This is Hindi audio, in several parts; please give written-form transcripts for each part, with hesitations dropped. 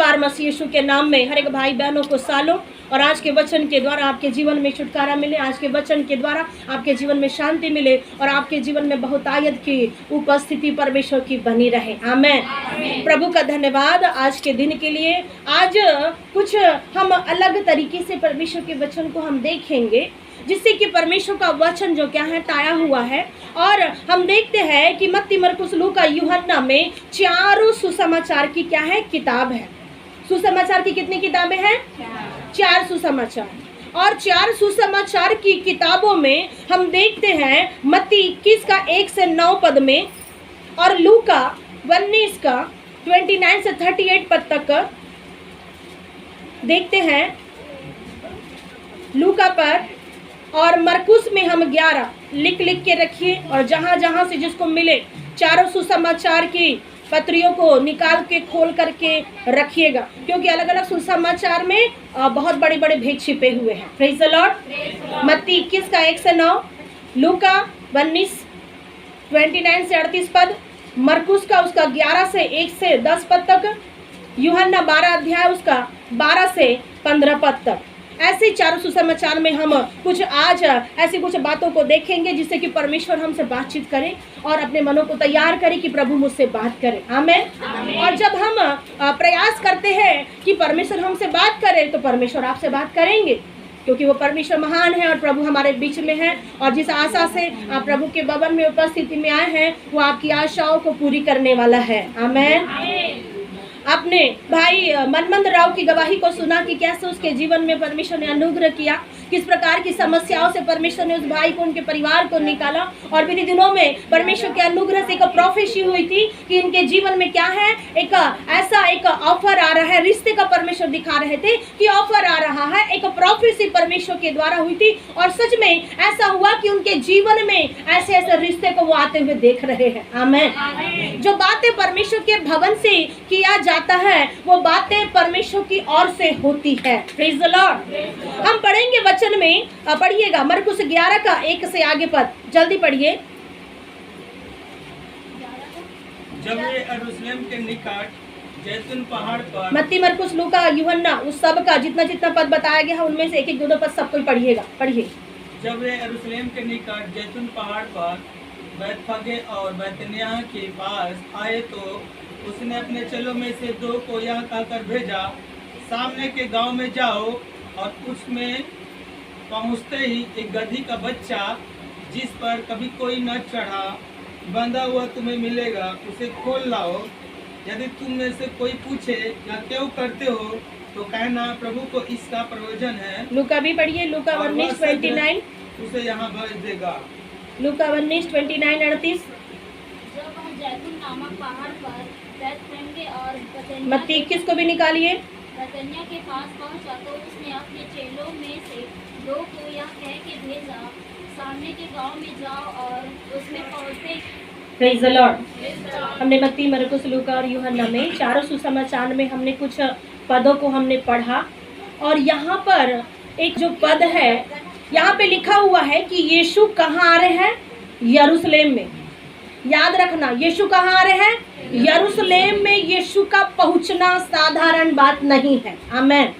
नमस्कार मसीह यीशु के नाम में हर एक भाई बहनों को सालों और आज के वचन के द्वारा आपके जीवन में छुटकारा मिले, आज के वचन के द्वारा आपके जीवन में शांति मिले और आपके जीवन में बहुतायत की उपस्थिति परमेश्वर की बनी रहे। आमेन। प्रभु का धन्यवाद आज के दिन के लिए। आज कुछ हम अलग तरीके से परमेश्वर के वचन को हम देखेंगे, जिससे कि परमेश्वर का वचन जो क्या है ताया हुआ है। और हम देखते हैं कि मत्ती, मरकुस, लूका, यूहन्ना में चारों सुसमाचार की क्या है किताब है। सुसमाचार की कितनी किताबें हैं? 4 सुसमाचार। और 4 सुसमाचार की किताबों में हम देखते हैं मत्ती 21 का 1 से 9 पद में और लूका 19 का 29 से 38 पद तक देखते हैं लूका पर, और मरकुस में हम 11 लिख के रखिए और जहाँ जहाँ से जिसको मिले चारों सुसमाचार की पत्रियों को निकाल के खोल करके रखिएगा, क्योंकि अलग अलग सुसमाचार में बहुत बड़े बड़े भेद छिपे हुए हैं। Praise the Lord. मत्ती 21 का 1 से 9, लूका 19 29 से 38 पद, मरकुस का उसका 11 से 1 से 10 पद तक, यूहन्ना 12 अध्याय उसका 12 से 15 पद तक। ऐसे चारों सुसमाचार में हम कुछ आज ऐसी कुछ बातों को देखेंगे जिससे कि परमेश्वर हमसे बातचीत करे और अपने मनों को तैयार करे कि प्रभु मुझसे बात करे। आमीन। और जब हम प्रयास करते हैं कि परमेश्वर हमसे बात करे तो परमेश्वर आपसे बात करेंगे, क्योंकि वो परमेश्वर महान है और प्रभु हमारे बीच में है। और जिस आशा से आप प्रभु के भवन में उपस्थिति में आए हैं वो आपकी आशाओं को पूरी करने वाला है। आमीन। आपने भाई मनमंद राव की गवाही को सुना कि कैसे उसके जीवन में परमेश्वर ने अनुग्रह किया, किस प्रकार की समस्याओं से परमेश्वर ने उस भाई को, उनके परिवार को निकाला। और बीते दिनों में परमेश्वर के अनुग्रह से एक प्रोफेसी हुई थी कि इनके जीवन में क्या है, एक ऐसा एक ऑफर आ रहा है। रिश्ते का परमेश्वर दिखा रहे थे कि ऑफर आ रहा है, एक प्रोफेसी परमेश्वर के द्वारा हुई थी और सच में ऐसा हुआ कि उनके जीवन में ऐसे ऐसे रिश्ते को वो आते हुए देख रहे हैं। आमीन। जो बातें परमेश्वर के भवन से किया जाता है वो बातें परमेश्वर की ओर से होती है। Praise the Lord. हम पढ़ेंगे वचन में, पढ़िएगा मरकुस 11 का 1 से आगे पद, जल्दी पढ़िए। जब वे यरूशलेम के निकट जैतून पहाड़ पर, मत्ती, मरकुस, लूका, यूहन्ना, उस सब का जितना जितना पद बताया गया है उनमें से एक एक दो पद सब कोई पढ़िएगा। पढ़िए। जब वे यरूशलेम के निकट जैतून पहाड़ पर बैतफगे और बैतनिय्याह के पास आए तो उसने अपने चेलों में से 2 को यह कहकर भेजा, सामने के गांव में जाओ और उसमें पहुंचते ही एक गधी का बच्चा जिस पर कभी कोई न चढ़ा बंधा हुआ तुम्हें मिलेगा, उसे खोल लाओ। यदि तुम में से कोई पूछे या क्यों करते हो तो कहना प्रभु को इसका प्रयोजन है। लूका भी पढ़िए, लूका 19:29 उसे यहाँ भेज देगा। लूका 19:29-38। जब वह जैतून नामक पहाड़ पर बैतफगे और मत्ती 21 को भी निकालिए। बैतनिय्याह के पास पहुंचा तो उसने अपने चेलों में से 2 को यह कह के भेजा, सामने के गांव में जाओ और उसमें पहुंचते। Praise the Lord. हमने मत्ती, मरकुस, लूका और यूहन्ना में चारों सुसमाचार में हमने कुछ पदों को हमने पढ़ा और यहाँ पर एक जो पद है यहाँ पे लिखा हुआ है कि यीशु कहाँ आ रहे हैं? यरूशलेम में। याद रखना, यीशु कहाँ आ रहे हैं? यरूशलेम में। यीशु का पहुंचना साधारण बात नहीं है। आमीन।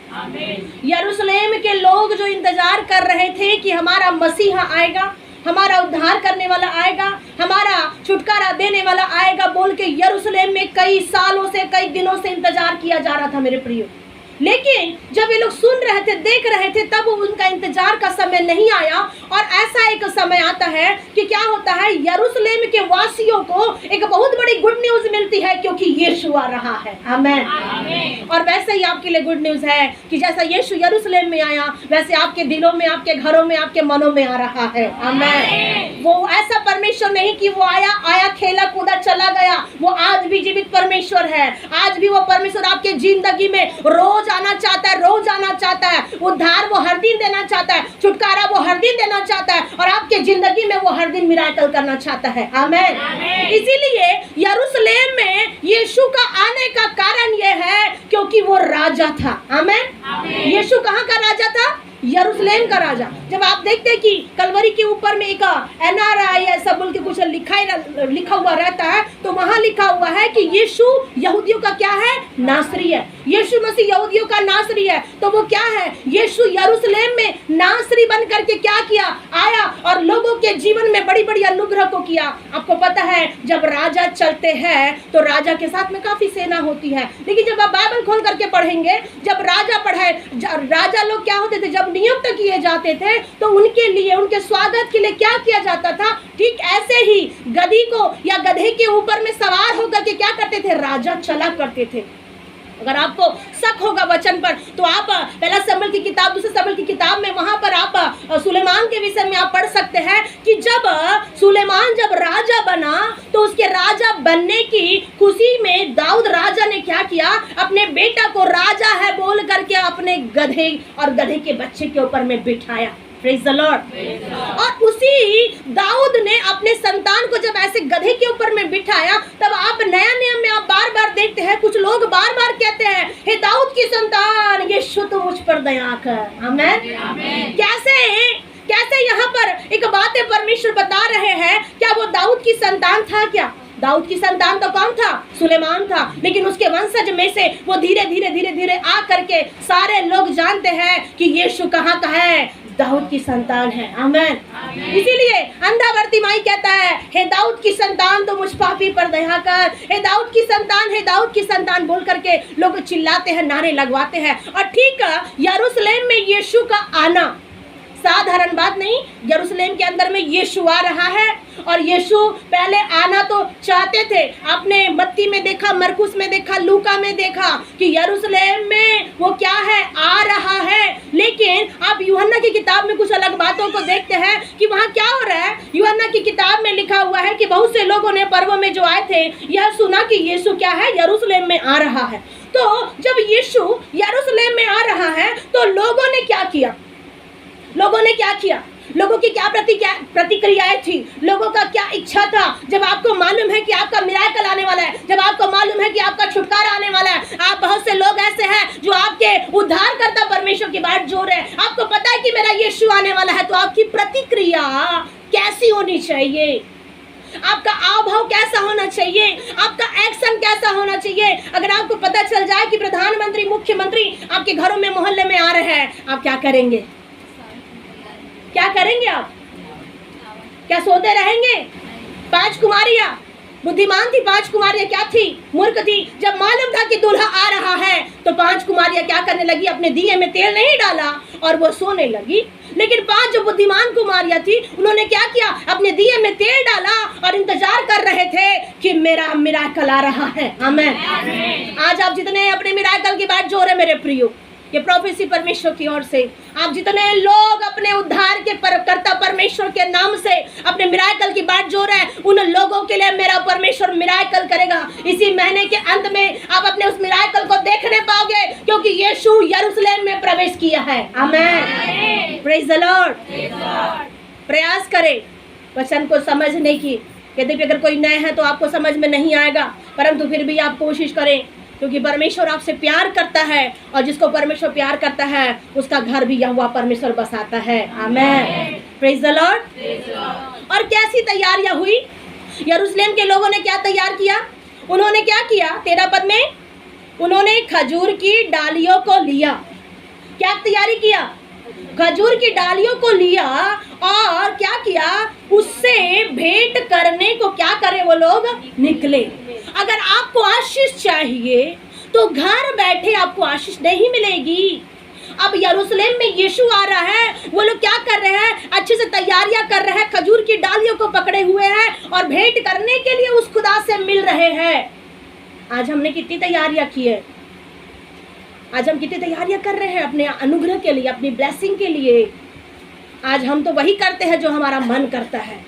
यरूशलेम के लोग जो इंतजार कर रहे थे कि हमारा मसीहा आएगा, हमारा उद्धार करने वाला आएगा, हमारा छुटकारा देने वाला आएगा बोल के यरूशलेम में कई सालों से, कई दिनों से इंतजार किया जा रहा था मेरे प्रियो। लेकिन जब ये लोग सुन रहे थे, देख रहे थे, तब उनका इंतजार का समय नहीं आया। और ऐसा एक समय आता है कि क्या होता है, यरूशलेम के वासियों को एक बहुत बड़ी गुड न्यूज मिलती है, क्योंकि यीशु आ रहा है। आमीन। और वैसे ही आपके लिए गुड न्यूज है कि जैसा यीशु यरूशलेम में आया वैसे आपके दिलों में, आपके घरों में, आपके मनों में आ रहा है। आमीन। वो ऐसा परमेश्वर नहीं कि वो आया खेला कूदा चला गया। वो आज भी जीवित परमेश्वर है। आज भी वो परमेश्वर आपके जिंदगी में रोज आना चाहता है, रोज आना चाहता है। उद्धार वो हर दिन देना चाहता है, छुटकारा वो हर दिन देना चाहता है और आपके जिंदगी में वो हर दिन मिराकल करना चाहता है। आमीन। इसीलिए यरूशलेम में यीशु का आने का कारण यह है क्योंकि वो राजा था। आमीन। यीशु कहाँ का राजा था? यरूशलेम का राजा। जब आप देखते हैं कि कलवरी के ऊपर में एक NRI ऐसा बोल के कुछ लिखा हुआ रहता है, तो वहां लिखा हुआ है कि यीशु यहूदियों का क्या है? नासरी है। यीशु मसीह यहूदियों का नासरी है। तो वो क्या है? यीशु यरूशलेम में नासरी बन करके क्या किया? आया और लोगों के जीवन में बड़ी बड़ी अनुग्रह को किया। आपको पता है जब राजा चलते हैं तो राजा के साथ में काफी सेना होती है, लेकिन जब आप बाइबल खोल करके पढ़ेंगे, जब राजा लोग क्या होते थे, जब नियुक्त किए जाते थे तो उनके लिए, उनके स्वागत के लिए क्या किया जाता था? ठीक ऐसे ही गधी को या गधे के ऊपर में सवार होकर के क्या करते थे? राजा चला करते थे। अगर आपको शक होगा वचन पर तो आप पहला शमूएल की किताब, दूसरे शमूएल की किताब में वहां पर आप सुलेमान के विषय में आप पढ़ सकते हैं कि जब सुलेमान जब राजा बना तो उसके राजा बनने की खुशी में दाऊद राजा ने क्या किया? अपने बेटा को राजा है बोल करके अपने गधे और गधे के बच्चे के ऊपर में बिठाया। Praise the lord. और उसी दाऊद ने अपने संतान को जब ऐसे गधे के ऊपर में बिठाया, तब आप नया नियम में आप बार बार देखते हैं, कुछ लोग बार बार कहते हैं, हे दाऊद की संतान, यीशु तो मुझ पर दया कर। आमीन। कैसे यहाँ पर एक बात परमेश्वर बता रहे हैं, क्या वो दाऊद की संतान था? क्या दाऊद की संतान तो कौन था? सुलेमान था। लेकिन उसके वंशज में से वो धीरे धीरे आ करके सारे लोग जानते हैं कि यीशु कहाँ का है? दाऊद की संतान है। आमीन। इसीलिए अंधा बर्तिमाई कहता है, हे दाऊद की संतान तो मुझ पापी पर दया कर, हे दाऊद की संतान, हे दाऊद की संतान बोल करके लोग चिल्लाते हैं, नारे लगवाते हैं। और ठीक यरूशलेम में यीशु का आना साधारण बात नहीं। यरूशलेम के अंदर में यीशु आ रहा है और यीशु पहले आना तो चाहते थे। आपने मत्ती में देखा, मरकुस में देखा, लूका में देखा कि यरूशलेम में वो क्या है? आ रहा है। लेकिन आप यूहन्ना की किताब में कुछ अलग बातों को देखते हैं कि वहाँ क्या हो रहा है। यूहन्ना की किताब में लिखा हुआ है कि बहुत से लोगों ने पर्व में जो आए थे यह सुना कि यीशु क्या है? यरूशलेम में आ रहा है। तो जब यीशु यरूशलेम में आ रहा है तो लोगों ने क्या किया? लोगों की क्या प्रतिक्रियाएं थी? लोगों का क्या इच्छा था? जब आपको मालूम है कि आपका मिराकल आने वाला है, जब आपको मालूम है कि आपका छुटकारा आने वाला है, आप बहुत से लोग ऐसे हैं जो आपके उद्धारकर्ता परमेश्वर की बाट जोड़ रहे हैं, आपको पता है कि मेरा यीशु आने वाला है, तो आपकी प्रतिक्रिया कैसी होनी चाहिए? आपका आवभाव कैसा होना चाहिए? आपका एक्शन कैसा होना चाहिए? अगर आपको पता चल जाए कि प्रधानमंत्री, मुख्यमंत्री आपके घरों में, मोहल्ले में आ रहे हैं, आप क्या करेंगे? क्या करेंगे आप? क्या सोते रहेंगे? 5 कुमारियां बुद्धिमान थी, 5 कुमारियां क्या थी? मूर्ख थी। जब मालूम था कि दूल्हा आ रहा है तो 5 कुमारियां क्या करने लगी? अपने दिए में तेल नहीं डाला और वो सोने लगी। लेकिन 5 जो बुद्धिमान कुमारियां थी, उन्होंने क्या किया? अपने दिए में तेल डाला और इंतजार कर रहे थे कि मेरा मिराकल आ रहा है। आमीन। आज आप जितने अपने मिराकल की बात जोड़ रहे मेरे प्रियो, ये प्रोफेसी परमेश्वर की ओर से, आप जितने लोग अपने उद्धार के कर्ता परमेश्वर के नाम से अपने मिराकल की बात जोड़ रहे हैं, उन लोगों के लिए मेरा परमेश्वर मिराकल करेगा। इसी महीने के अंत में आप अपने उस मिराकल को देखने पाओगे, क्योंकि यीशु यरूशलेम में प्रवेश किया है। आमीन। Praise the Lord. प्रयास करें वचन को समझने की। यद्यपि अगर कोई नए है तो आपको समझ में नहीं आएगा, परंतु फिर भी आप कोशिश करें, क्योंकि परमेश्वर आपसे प्यार करता है और जिसको परमेश्वर प्यार करता है उसका घर भी यहोवा परमेश्वर बसाता है। आमीन। Praise the lord. और कैसी तैयारियां हुई? यरूशलेम के लोगों ने क्या तैयार किया? उन्होंने क्या किया? 13 पद में उन्होंने खजूर की डालियों को लिया। क्या तैयारी किया? खजूर की डालियों को लिया और क्या किया? उससे भेंट करने को क्या करे? वो लोग निकले। अगर आपको आशीष चाहिए तो घर बैठे आपको आशीष नहीं मिलेगी। अब यरूशलेम में यीशु आ रहा है, वो लोग क्या कर रहे हैं? अच्छे से तैयारियां कर रहे हैं, खजूर की डालियों को पकड़े हुए हैं और भेंट करने के लिए उस खुदा से मिल रहे हैं। आज हमने कितनी तैयारियां की है? आज हम कितनी तैयारियां कर रहे हैं अपने अनुग्रह के लिए, अपनी ब्लेसिंग के लिए? आज हम तो वही करते हैं जो हमारा मन करता है।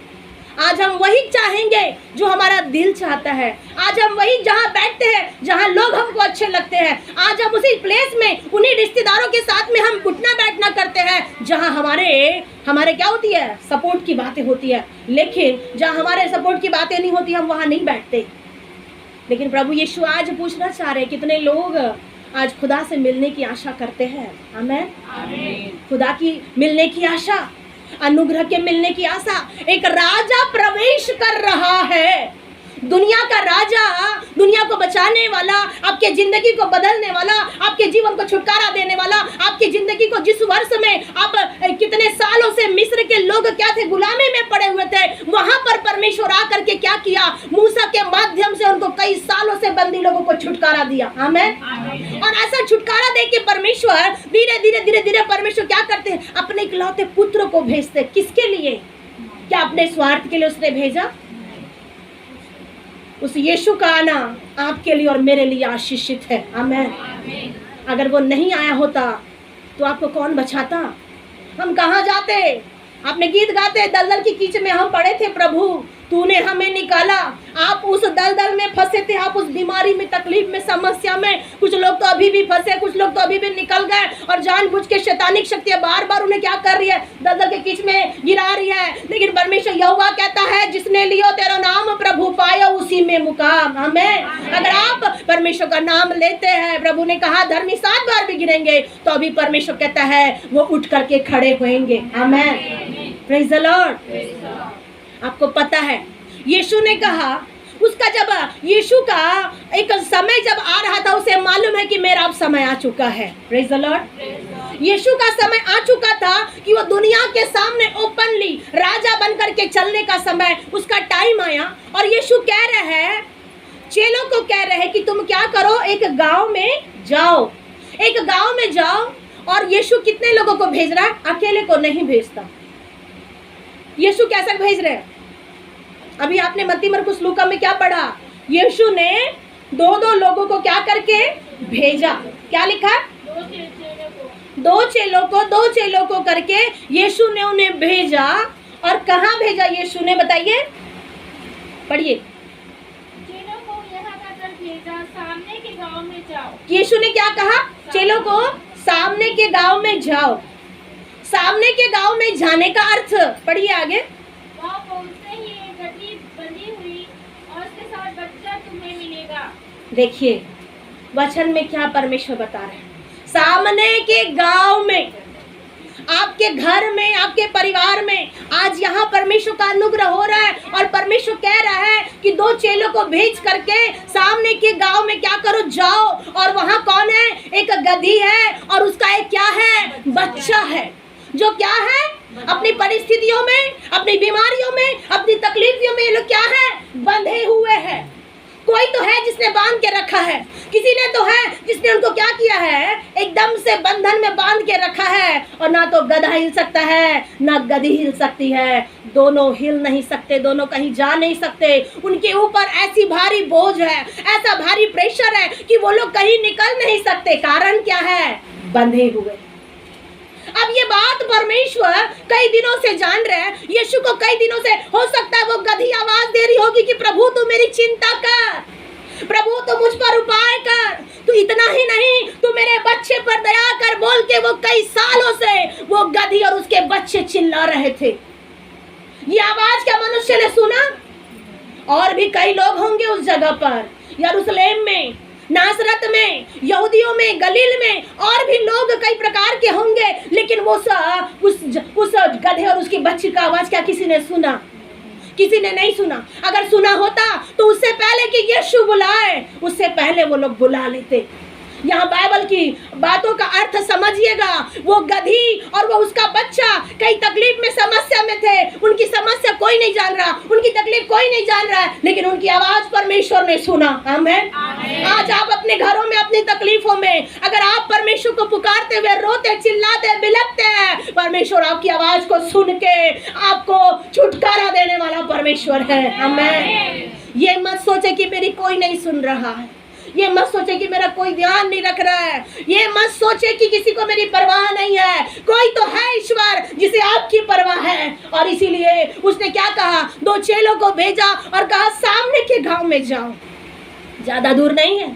आज हम वही चाहेंगे जो हमारा दिल चाहता है। आज हम वही जहाँ बैठते हैं, जहाँ लोग हमको अच्छे लगते हैं। आज हम उसी प्लेस में, उन्हीं रिश्तेदारों के साथ में हम उठना बैठना करते हैं जहाँ हमारे क्या होती है? सपोर्ट की बातें होती है। लेकिन जहाँ हमारे सपोर्ट की बातें नहीं होती, हम वहाँ नहीं बैठते। लेकिन प्रभु यीशु आज पूछना चाह रहे हैं, कितने लोग आज खुदा से मिलने की आशा करते हैं? आमेन। खुदा की मिलने की आशा, अनुग्रह के मिलने की आशा। एक राजा प्रवेश कर रहा है, दुनिया का राजा, दुनिया को बचाने वाला, आपके जिंदगी को बदलने वाला, आपके जीवन को छुटकारा देने वाला, आपकी जिंदगी को जिस वर्ष में आप कितने सालों से मिस्र के लोग क्या थे, गुलामी में पड़े हुए थे, वहां पर परमेश्वर आकर के क्या किया, मूसा के माध्यम से उनको कई सालों से बंदी लोगों को छुटकारा दिया। आमीन। और ऐसा छुटकारा दे के परमेश्वर धीरे धीरे धीरे धीरे परमेश्वर क्या करते हैं, अपने इकलौते पुत्र को भेजते। किसके लिए? क्या अपने स्वार्थ के लिए उसने भेजा? उस यीशु का आना आपके लिए और मेरे लिए आशीषित है। आमीन। अगर वो नहीं आया होता तो आपको कौन बचाता? हम कहाँ जाते? आपने गीत गाते, दलदल की कीच में हम पड़े थे प्रभु, तूने हमें निकाला। आप उस दलदल में फंसे थे, आप उस बीमारी में, तकलीफ में, समस्या में। कुछ लोग तो अभी भी फंसे, कुछ लोग तो अभी भी निकल गए, और जानबूझ के शैतानिक शक्तियां बार बार उन्हें क्या कर रही है, दलदल के कीच में गिरा रही है। लेकिन परमेश्वर यहोवा कहता है, जिसने लियो तेरा नाम प्रभु पाया उसी में मुकाम। हमें अगर आप परमेश्वर का नाम लेते हैं, प्रभु ने कहा धर्मी 7 बार भी गिरेंगे तो अभी परमेश्वर कहता है वो उठ करके खड़े होंगे। आमीन। Praise the Lord. आपको पता है यीशु ने कहा, उसका जब यीशु का एक समय जब आ रहा था, उसे मालूम है कि मेरा अब समय आ चुका है। Praise the Lord. यीशु का समय आ चुका था कि वो दुनिया के सामने ओपनली राजा बनकर के चलने का समय, उसका टाइम आया। और यीशु कह रहे हैं, चेलों को कह रहे हैं कि तुम क्या करो, एक गांव में जाओ, एक गांव में जाओ। और यीशु कितने लोगों को भेज रहा है? अकेले को नहीं भेजता। यीशु कैसा भेज रहे हैं? अभी आपने मत्ती मरकुस लूका में क्या पढ़ा? यीशु ने 2-2 लोगों को क्या करके भेजा? क्या लिखा? 2 चेलों को करके यीशु ने उन्हें भेजा। और कहाँ भेजा यीशु ने, बताइए, पढ़िए। चेलों को यहाँ कर भेजा, सामने के गांव में जाओ। यीशु ने क्या कहा? चेलों को सामने के गांव में जाओ। सामने के गांव में जाने का अर्थ पढ़िए आगे। वहाँ पहुँचते ही एक गदही बंधी हुई और उसके साथ बच्चा तुम्हें मिलेगा। देखिए वचन में क्या परमेश्वर बता रहे हैं, सामने के गांव में, आपके घर में, आपके परिवार में आज यहाँ परमेश्वर का अनुग्रह हो रहा है। और परमेश्वर कह रहा है कि 2 चेलों को भेज करके सामने के गांव में क्या करो, जाओ। और वहाँ कौन है? एक गधी है और उसका एक क्या है, बच्चा है, जो क्या है, अपनी परिस्थितियों में, अपनी बीमारियों में, अपनी तकलीफों में ये लोग क्या है, बंधे हुए हैं। कोई तो है जिसने बांध के रखा है, किसी ने तो है जिसने उनको क्या किया है, एकदम से बंधन में बांध के रखा है। और ना तो गधा हिल सकता है, ना गधी हिल सकती है, दोनों हिल नहीं सकते, दोनों कहीं जा नहीं सकते। उनके ऊपर ऐसी भारी बोझ है, ऐसा भारी प्रेशर है कि वो लोग कहीं निकल नहीं सकते। कारण क्या है? बंधे हुए। अब ये बात परमेश्वर कई दिनों से जान रहे हैं। यीशु को कई दिनों से हो सकता है वो गधी आवाज दे रही होगी कि प्रभु तू मेरी चिंता कर, प्रभु तू मुझ पर उपाय कर, तू इतना ही नहीं तू मेरे बच्चे पर दया कर, बोल के वो कई सालों से वो गधी और उसके बच्चे चिल्ला रहे थे। ये आवाज क्या मनुष्य ने सुना? और भी कई लोग होंगे उस जगह पर, यरूशलेम में, नासरत में, यहूदियों में, गलील में, और भी लोग कई प्रकार के होंगे। लेकिन वो उस गधे और उसकी बच्ची का आवाज क्या किसी ने सुना? किसी ने नहीं सुना। अगर सुना होता तो उससे पहले कि यीशु बुलाए, उससे पहले वो लोग बुला लेते। यहाँ बाइबल की बातों का अर्थ समझिएगा। वो गधी और वो उसका बच्चा कई तकलीफ में, समस्या में थे। उनकी समस्या कोई नहीं जान रहा, उनकी तकलीफ कोई नहीं जान रहा है, लेकिन उनकी आवाज परमेश्वर ने सुना। आमीन। आज आप अपने घरों में, अपनी तकलीफों में अगर आप परमेश्वर को पुकारते हुए रोते, चिल्लाते, बिलखते हैं, परमेश्वर आपकी आवाज को सुन के आपको छुटकारा देने वाला परमेश्वर है। आमीन। ये मत सोचे कि मेरी कोई नहीं सुन रहा है, ये मत सोचे कि मेरा कोई ध्यान नहीं रख रहा है, ये मत सोचे कि किसी को मेरी परवाह नहीं है। कोई तो है ईश्वर जिसे आपकी परवाह है। और इसीलिए उसने क्या कहा, 2 चेलों को भेजा और कहा सामने के गांव में जाओ। ज्यादा दूर नहीं है।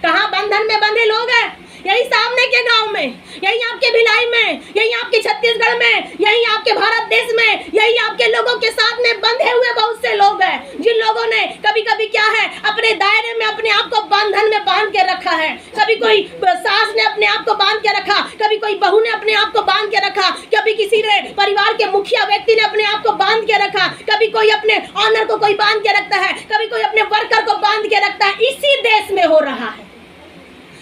कहाँ बंधन में बंधे लोग हैं, यही सामने के गांव में, यही आपके भिलाई में, यही आपके छत्तीसगढ़ में, यही आपके भारत देश में, यही आपके लोगों के साथ में बंधे हुए बहुत से लोग हैं जिन लोगों ने कभी कभी क्या है अपने दायरे में अपने आप को बंधन में बांध के रखा है। कभी कोई सास ने अपने आप को बांध के रखा, कभी कोई बहू ने अपने आप को बांध के रखा, कभी किसी ने परिवार के मुखिया व्यक्ति ने अपने आप को बांध के रखा, कभी कोई अपने ऑनर को कोई बांध के रखता है, कभी कोई अपने वर्कर को बांध के रखता है। इसी देश में हो रहा है।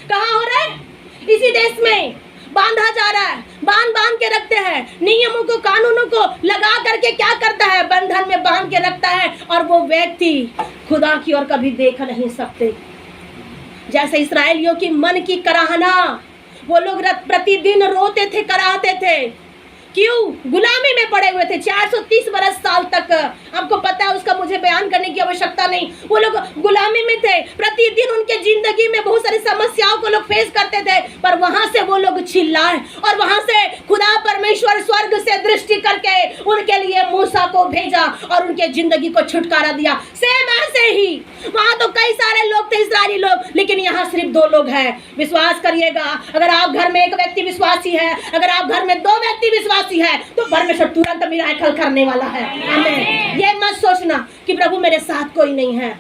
कहाँ हो रहा है? इसी देश में बांधा जा रहा है, बांध के रखते हैं, नियमों को कानूनों को लगा करके क्या करता है, बंधन में बांध के रखता है, और वो व्यक्ति खुदा की ओर कभी देख नहीं सकते। जैसे इस्राएलियों की मन की कराहना, वो लोग प्रतिदिन रोते थे, कराहते थे। क्यों? गुलामी में पड़े हुए थे 430 बरस साल तक। आपको पता है, उसका मुझे बयान करने की आवश्यकता नहीं। वो लोग गुलामी में थे, प्रतिदिन उनके जिंदगी में बहुत सारी समस्याओं को लोग फेस करते थे, पर वहां से वो लोग चिल्लाए और वहां से खुदा परमेश्वर स्वर्ग से दृष्टि करके उनके लिए मूसा को भेजा और उनके जिंदगी को छुटकारा दिया। सेम ऐसे ही वहां तो कई सारे लोग थे, इस्राएली लोग, लेकिन यहाँ सिर्फ 2 लोग हैं। विश्वास करिएगा, अगर आप घर में एक व्यक्ति विश्वासी है, अगर आप घर में 2 व्यक्ति विश्वासी है, तो परमेश्वर तुरंत मिराकल करने वाला है। आमीन। ये मत सोचना कि प्रभु मेरे साथ कोई नहीं है।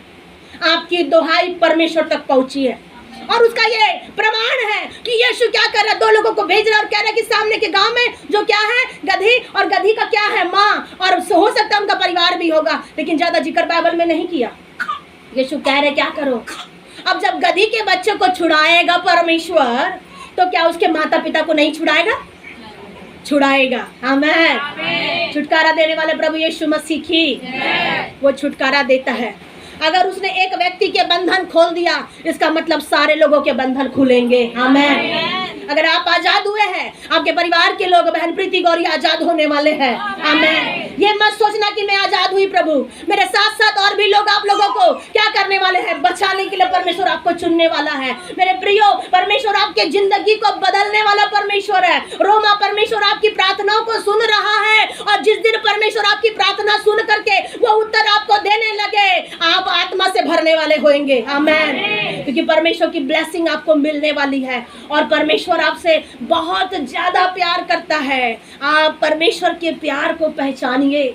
आपकी दुहाई परमेश्वर तक पहुंची है, और उसका ये प्रमाण है कि यीशु क्या कर रहा है, 2 लोगों को भेज रहा है और कह रहा है कि सामने के गांव में जो क्या है, गधी, और गधी का क्या है, माँ, और हो सकता है उनका परिवार भी होगा, लेकिन ज्यादा जिक्र बाइबल में नहीं किया। यीशु कह रहे क्या करो। अब जब गधी के बच्चे को छुड़ाएगा परमेश्वर, तो क्या उसके माता पिता को नहीं छुड़ाएगा? छुड़ाएगा। आमीन। छुटकारा देने वाले प्रभु यीशु मसीह की वो छुटकारा देता है। अगर उसने एक व्यक्ति के बंधन खोल दिया, इसका मतलब सारे लोगों के बंधन खुलेंगे। आमीन। अगर आप आजाद हुए हैं, आपके परिवार के लोग, बहन प्रीति गौरी आजाद होने वाले हैं। आमीन। ये मत सोचना कि मैं आजाद हुई प्रभु, मेरे साथ साथ और भी लोग आप लोगों को क्या करने वाले हैं, बचाने के लिए परमेश्वर आपको चुनने वाला है। मेरे प्रियो, परमेश्वर आपके जिंदगी को बदलने वाला परमेश्वर है। रोमा परमेश्वर आपकी प्रार्थनाओं को सुन रहा है, और जिस दिन परमेश्वर आपकी प्रार्थना सुन करके वो उत्तर आपको देने लगे, आप आत्मा से भरने वाले होंगे। आमीन। क्योंकि परमेश्वर की ब्लेसिंग आपको मिलने वाली है, और परमेश्वर आपसे बहुत ज्यादा प्यार करता है। आप परमेश्वर के प्यार को पहचानिए।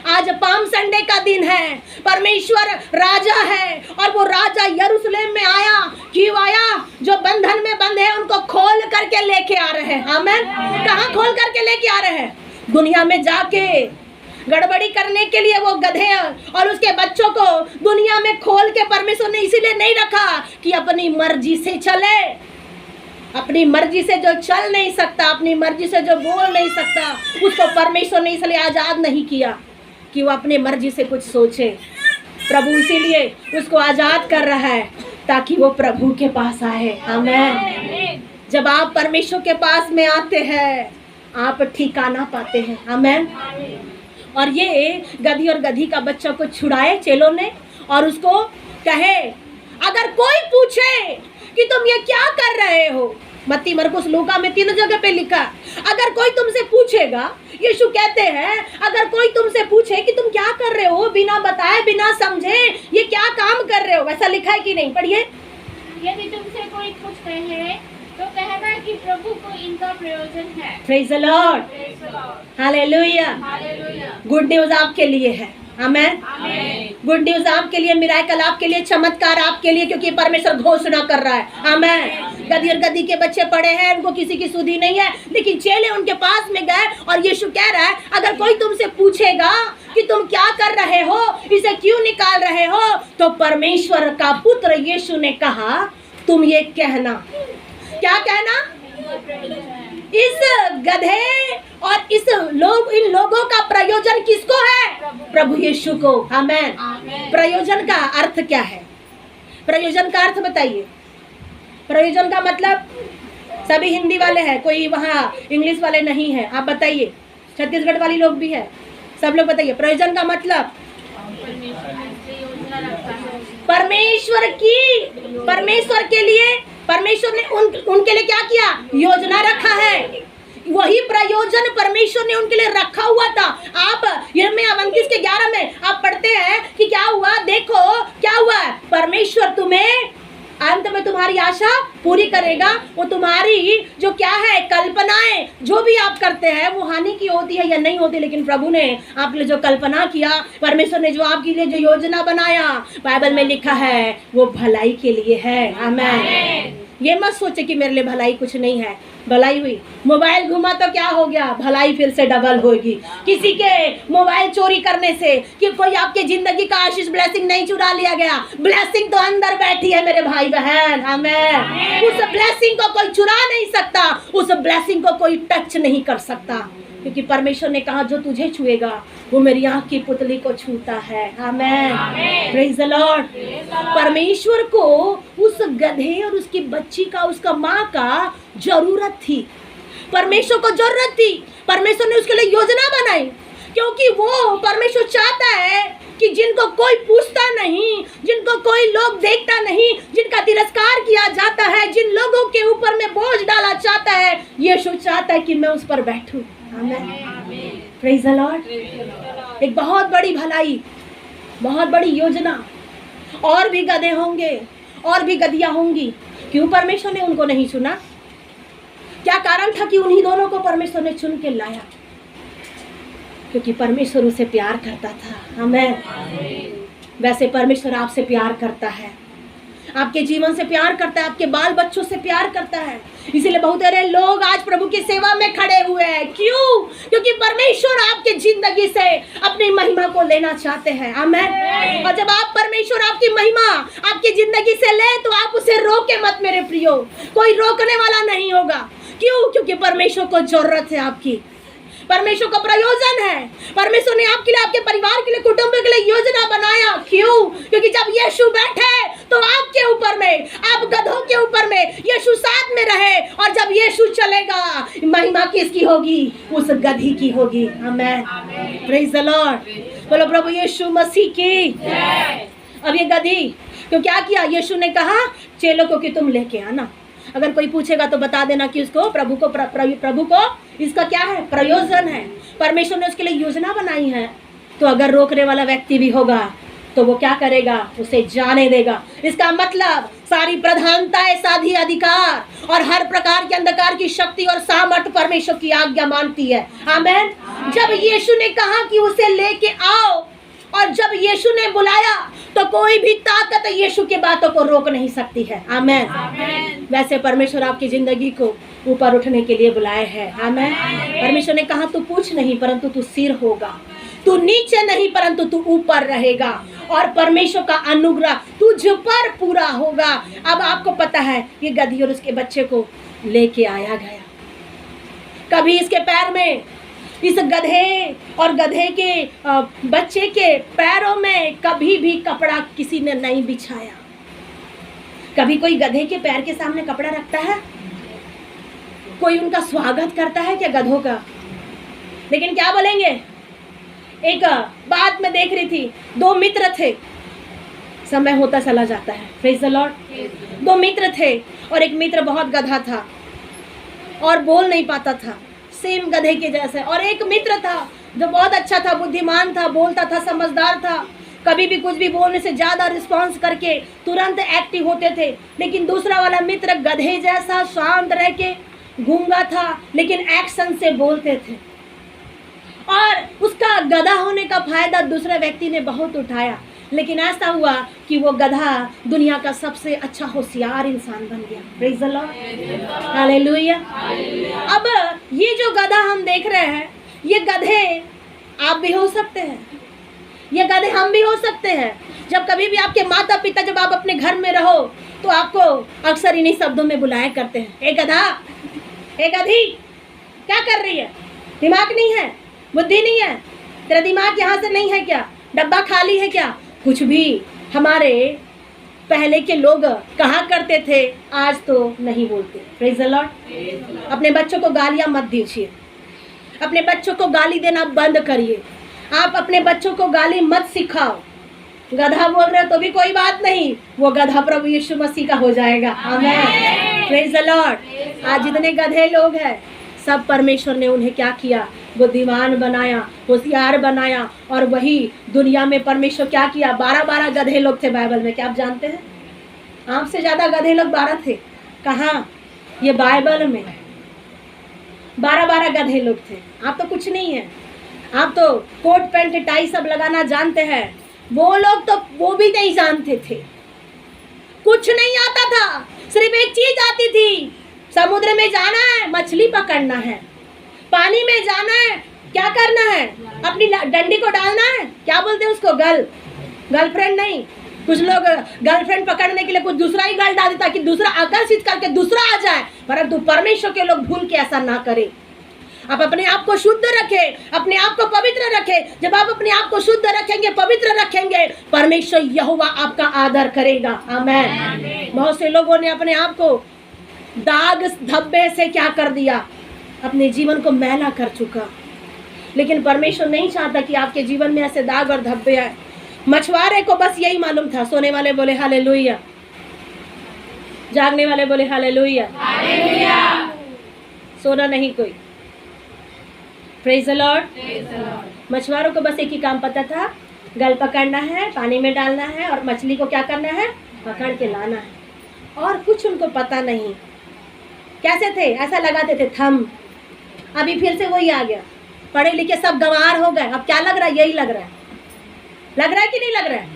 आज पाम संडे का दिन है, परमेश्वर राजा है, और वो राजा यरूशलेम में आया। क्यों आया? जो बंधन में बंधे हैं उनको खोल करके लेके आ रहे हैं। आमीन। कहाँ खोल करके लेके आ रहे हैं? दुनिया में जाके गड़बड़ी करने के लिए वो गधे और उसके बच्चों को दुनिया में खोल के परमेश्वर ने इसीलिए नहीं रखा कि अपनी मर्जी से चले। अपनी मर्जी से जो चल नहीं सकता, अपनी मर्जी से जो बोल नहीं सकता, उसको परमेश्वर ने इसलिए आजाद नहीं किया कि वो अपनी मर्जी से कुछ सोचे। प्रभु इसीलिए उसको आजाद कर रहा है ताकि वो प्रभु के पास आए। आमीन। जब आप परमेश्वर के पास में आते हैं, आप ठिकाना पाते हैं। आमीन। और ये गधी और गधी का बच्चा को छुड़ाए चेलों ने, और उसको कहे, अगर कोई पूछे कि तुम ये क्या कर रहे हो, मत्ती मरकुस लूका में 3 जगह पे लिखा, अगर कोई तुमसे पूछेगा, यीशु कहते हैं अगर कोई तुमसे पूछे कि तुम क्या कर रहे हो, बिना बताए बिना समझे ये क्या काम कर रहे हो, वैसा लिखा है कि नहीं? पढ़िए। यदि तुमसे कोई कुछ कहे तो कहना कि प्रभु को इनका प्रयोजन है। Praise the lord. Hallelujah. Good news आपके लिए है। आमीन। गुड न्यूज आपके लिए, मिराकल आपके लिए, चमत्कार आपके लिए, क्योंकि परमेश्वर घोषणा कर रहा है। आमीन। गधी और गधी के बच्चे पड़े हैं, उनको किसी की सुधी नहीं है, लेकिन चेले उनके पास में गए और यीशु कह रहा है अगर कोई तुमसे पूछेगा कि तुम क्या कर रहे हो, इसे क्यों निकाल रहे हो, तो परमेश्वर का पुत्र यीशु ने कहा तुम ये कहना। क्या कहना? इस गधे और इन लोगों का प्रयोजन किसको है? प्रभु यीशु को। आमीन। प्रयोजन का अर्थ क्या है? प्रयोजन का अर्थ बताइए। प्रयोजन का मतलब, सभी हिंदी वाले हैं, कोई वहाँ इंग्लिश वाले नहीं है, आप बताइए। छत्तीसगढ़ वाली लोग भी है, सब लोग बताइए। प्रयोजन का मतलब परमेश्वर के लिए, परमेश्वर ने उनके लिए क्या किया? योजना रखा है। वही प्रयोजन परमेश्वर ने उनके लिए रखा हुआ था। आप यिर्मयाह 29:11 में आप पढ़ते हैं कि क्या हुआ, देखो क्या हुआ, परमेश्वर तुम्हें अंत में तुम्हारी आशा पूरी करेगा। वो तुम्हारी जो क्या है कल्पनाएं जो भी आप करते हैं वो हानि की होती है या नहीं होती, लेकिन प्रभु ने आपके लिए जो कल्पना किया, परमेश्वर ने जो आपके लिए जो योजना बनाया, बाइबल में लिखा है वो भलाई के लिए है। आमीन। ये मत सोचे कि मेरे लिए भलाई कुछ नहीं है। भलाई हुई, मोबाइल घुमा तो क्या हो गया, भलाई फिर से डबल होगी। किसी के मोबाइल चोरी करने से कि कोई आपके जिंदगी का आशीष ब्लेसिंग नहीं चुरा लिया गया, ब्लेसिंग तो अंदर बैठी है मेरे भाई बहन। आमीन। उस ब्लेसिंग को कोई चुरा नहीं सकता, उस ब्लेसिंग को कोई टच नहीं कर सकता, क्योंकि परमेश्वर ने कहा जो तुझे छुएगा वो मेरी आंख की पुतली को छूता है। आमीन। Praise the Lord. परमेश्वर को उस गधे और उसकी बच्ची का, उसका माँ का जरूरत थी। परमेश्वर को जरूरत थी। परमेश्वर ने उसके लिए योजना बनाई, क्योंकि वो परमेश्वर चाहता है कि जिनको कोई पूछता नहीं, जिनको कोई लोग देखता नहीं, जिनका तिरस्कार किया जाता है, जिन लोगों के ऊपर में बोझ डाला चाहता है, यीशु चाहता है कि मैं उस पर बैठूं। आमीन। Praise the Lord. एक बहुत बड़ी भलाई, बहुत बड़ी योजना। और भी गधे होंगे, और भी गधियां होंगी। क्यों परमेश्वर ने उनको नहीं चुना? क्या कारण था कि उन्हीं दोनों को परमेश्वर ने चुन के लाया? क्योंकि परमेश्वर उसे प्यार करता था। आमीन। वैसे परमेश्वर आपसे प्यार करता है, आपके जीवन से प्यार करता है, आपके बाल बच्चों से प्यार करता है। इसीलिए बहुत सारे लोग आज प्रभु की सेवा में खड़े हुए हैं। क्यों? क्योंकि परमेश्वर आपके जिंदगी से अपनी महिमा को लेना चाहते हैं। आमीन। और जब आप परमेश्वर आपकी महिमा आपकी जिंदगी से ले तो आप उसे रोके मत मेरे प्रियो, कोई रोकने वाला नहीं होगा। क्यों? क्योंकि परमेश्वर को जरूरत है आपकी, परमेश्वर का प्रयोजन है। परमेश्वर ने आपके लिए, आपके परिवार के लिए, कुटुंब के लिए योजना बनाया। क्यों? क्योंकि जब यीशु बैठे तो आपके ऊपर में, आप गधों के ऊपर में यीशु साथ में रहे, और जब यीशु चलेगा महिमा किसकी होगी? उस गधी की होगी। आमीन। Praise the Lord. बोलो प्रभु यीशु मसीह की। अब ये गधी तो क्या किया? यीशु ने कहा चेलों को कि तुम लेके आना। अगर कोई पूछेगा तो बता देना कि उसको प्रभु को इसका क्या है? प्रयोजन है। परमेश्वर ने उसके लिए योजना बनाई है। तो अगर रोकने वाला व्यक्ति भी होगा तो वो क्या करेगा? उसे जाने देगा। इसका मतलब सारी प्रधानताएं, साधी अधिकार और हर प्रकार के अंधकार की शक्ति और सामर्थ परमेश्वर की आज्ञा मानती है। आमीन। जब यीशु ने कहा कि उसे लेके आओ, और जब यीशु ने बुलाया तो कोई भी ताकत यीशु के बातों को रोक नहीं सकती है। आमीन। वैसे परमेश्वर आपकी जिंदगी को ऊपर उठने के लिए बुलाए है। आमीन। परमेश्वर ने कहा तू पूछ नहीं परंतु तू सिर होगा, तू नीचे नहीं परंतु तू ऊपर रहेगा, और परमेश्वर का अनुग्रह तुझ पर पूरा होगा। अब आपको पता है ये गधी और उसके बच्चे को लेके आया गया। कभी इसके पैर में, इस गधे और गधे के बच्चे के पैरों में कभी भी कपड़ा किसी ने नहीं बिछाया। कभी कोई गधे के पैर के सामने कपड़ा रखता है? कोई उनका स्वागत करता है क्या गधों का? लेकिन क्या बोलेंगे? एक बात मैं देख रही थी, दो मित्र थे, समय होता चला जाता है। Praise the Lord. दो मित्र थे और एक मित्र बहुत गधा था और बोल नहीं पाता था, सेम गधे के जैसे। और एक मित्र था जो बहुत अच्छा था, बुद्धिमान था, बोलता था, समझदार था, कभी भी कुछ भी बोलने से ज़्यादा रिस्पॉन्स करके तुरंत एक्टिव होते थे। लेकिन दूसरा वाला मित्र गधे जैसा शांत रह के गूंगा था, लेकिन एक्शन से बोलते थे। और उसका गधा होने का फायदा दूसरे व्यक्ति ने बहुत उठाया, लेकिन ऐसा हुआ कि वो गधा दुनिया का सबसे अच्छा होशियार इंसान बन गया। Praise the lord. हालेलुया। अब ये जो गधा हम देख रहे हैं, ये गधे आप भी हो सकते हैं, ये गधे हम भी हो सकते हैं। जब कभी भी आपके माता पिता, जब आप अपने घर में रहो तो आपको अक्सर इन्हीं शब्दों में बुलाया करते हैं, ए गधा, ए गधी, क्या कर रही है? दिमाग नहीं है, बुद्धि नहीं है, तेरा दिमाग यहाँ से नहीं है क्या? डब्बा खाली है क्या? कुछ भी हमारे पहले के लोग कहा करते थे, आज तो नहीं बोलते। Praise the Lord. अपने बच्चों को गालियाँ मत दीजिए, अपने बच्चों को गाली देना बंद करिए, आप अपने बच्चों को गाली मत सिखाओ। गधा बोल रहे तो भी कोई बात नहीं, वो गधा प्रभु यीशु मसीह का हो जाएगा। आमीन। Praise the Lord. आज जितने गधे लोग हैं, सब परमेश्वर ने उन्हें क्या किया? बुद्धिमान बनाया, होशियार बनाया। और वही दुनिया में परमेश्वर क्या किया? 12-12 गधे लोग थे बाइबल में, क्या आप जानते हैं? आपसे ज्यादा गधे लोग 12 थे। कहाँ? ये बाइबल में 12 गधे लोग थे। आप तो कुछ नहीं है, आप तो कोट पैंट टाई सब लगाना जानते हैं। वो लोग तो वो भी नहीं जानते थे, कुछ नहीं आता था। सिर्फ एक चीज आती थी, समुद्र में जाना है, मछली पकड़ना है। पानी में जाना है, क्या करना है? अपनी डंडी को डालना है, क्या बोलते हैं उसको, गर्लफ्रेंड नहीं, कुछ लोग गर्लफ्रेंड पकड़ने के लिए कुछ दूसरा ही गल डाल देता कि दूसरा आकर्षित करके दूसरा आ जाए। परंतु परमेश्वर के लोग भूल के ऐसा ना करें। आप अपने आप को शुद्ध रखें, अपने आप को पवित्र रखें। जब आप अपने आप को शुद्ध रखेंगे, पवित्र रखेंगे, परमेश्वर यहोवा आपका आदर करेगा। आमीन। बहुत से लोगों ने अपने आप को दाग धब्बे से क्या कर दिया, अपने जीवन को मैला कर चुका। लेकिन परमेश्वर नहीं चाहता कि आपके जीवन में ऐसे दाग और धब्बे आए। मछुआरे को बस यही मालूम था। सोने वाले बोले हालेलुया, जागने वाले बोले हालेलुया। सोना नहीं कोई। Praise the Lord. मछुआरों को बस एक ही काम पता था, गल पकड़ना है, पानी में डालना है और मछली को क्या करना है, पकड़ के लाना है। और कुछ उनको पता नहीं। कैसे थे? ऐसा लगाते थे थम। अभी फिर से वही आ गया, पढ़े लिखे सब गंवार हो गए। अब क्या लग रहा है? यही लग रहा है। लग रहा है कि नहीं लग रहा है?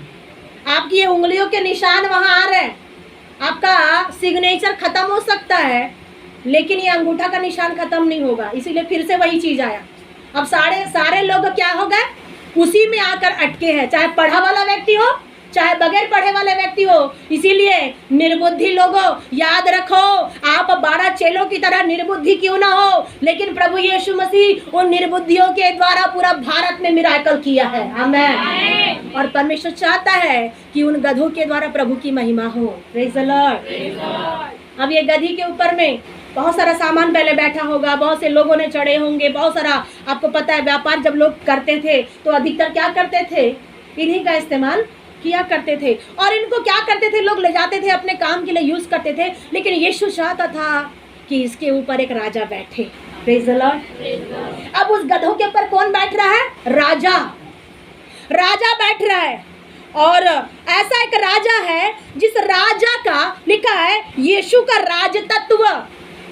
आपकी ये उंगलियों के निशान वहां आ रहे हैं, आपका सिग्नेचर खत्म हो सकता है, लेकिन ये अंगूठा का निशान खत्म नहीं होगा। इसीलिए फिर से वही चीज आया। अब सारे लोग क्या हो गए, उसी में आकर अटके हैं, चाहे पढ़ा वाला व्यक्ति हो चाहे बगैर पढ़े वाले व्यक्ति हो। इसीलिए निर्बुद्धि लोगों, याद रखो, आप 12 चेलों की तरह निर्बुद्धि क्यों ना हो, लेकिन प्रभु यीशु मसीह उन निर्बुद्धियों के द्वारा पूरा भारत में मिराकल किया है। आमीन। और परमेश्वर चाहता है कि उन गधों के द्वारा प्रभु की महिमा हो। Praise the Lord. अब ये गधी के ऊपर में बहुत सारा सामान पहले बैठा होगा, बहुत से लोगों ने चढ़े होंगे, बहुत सारा। आपको पता है व्यापार जब लोग करते थे तो अधिकतर क्या करते थे, इन्हीं का इस्तेमाल किया करते थे। और इनको क्या करते थे, लोग ले जाते थे अपने काम के लिए यूज करते थे। लेकिन यीशु चाहता था कि इसके ऊपर एक राजा बैठे। Praise the Lord. अब उस गधों के ऊपर कौन बैठ रहा है? राजा। राजा बैठ रहा है। और ऐसा एक राजा है जिस राजा का लिखा है यीशु का राज तत्व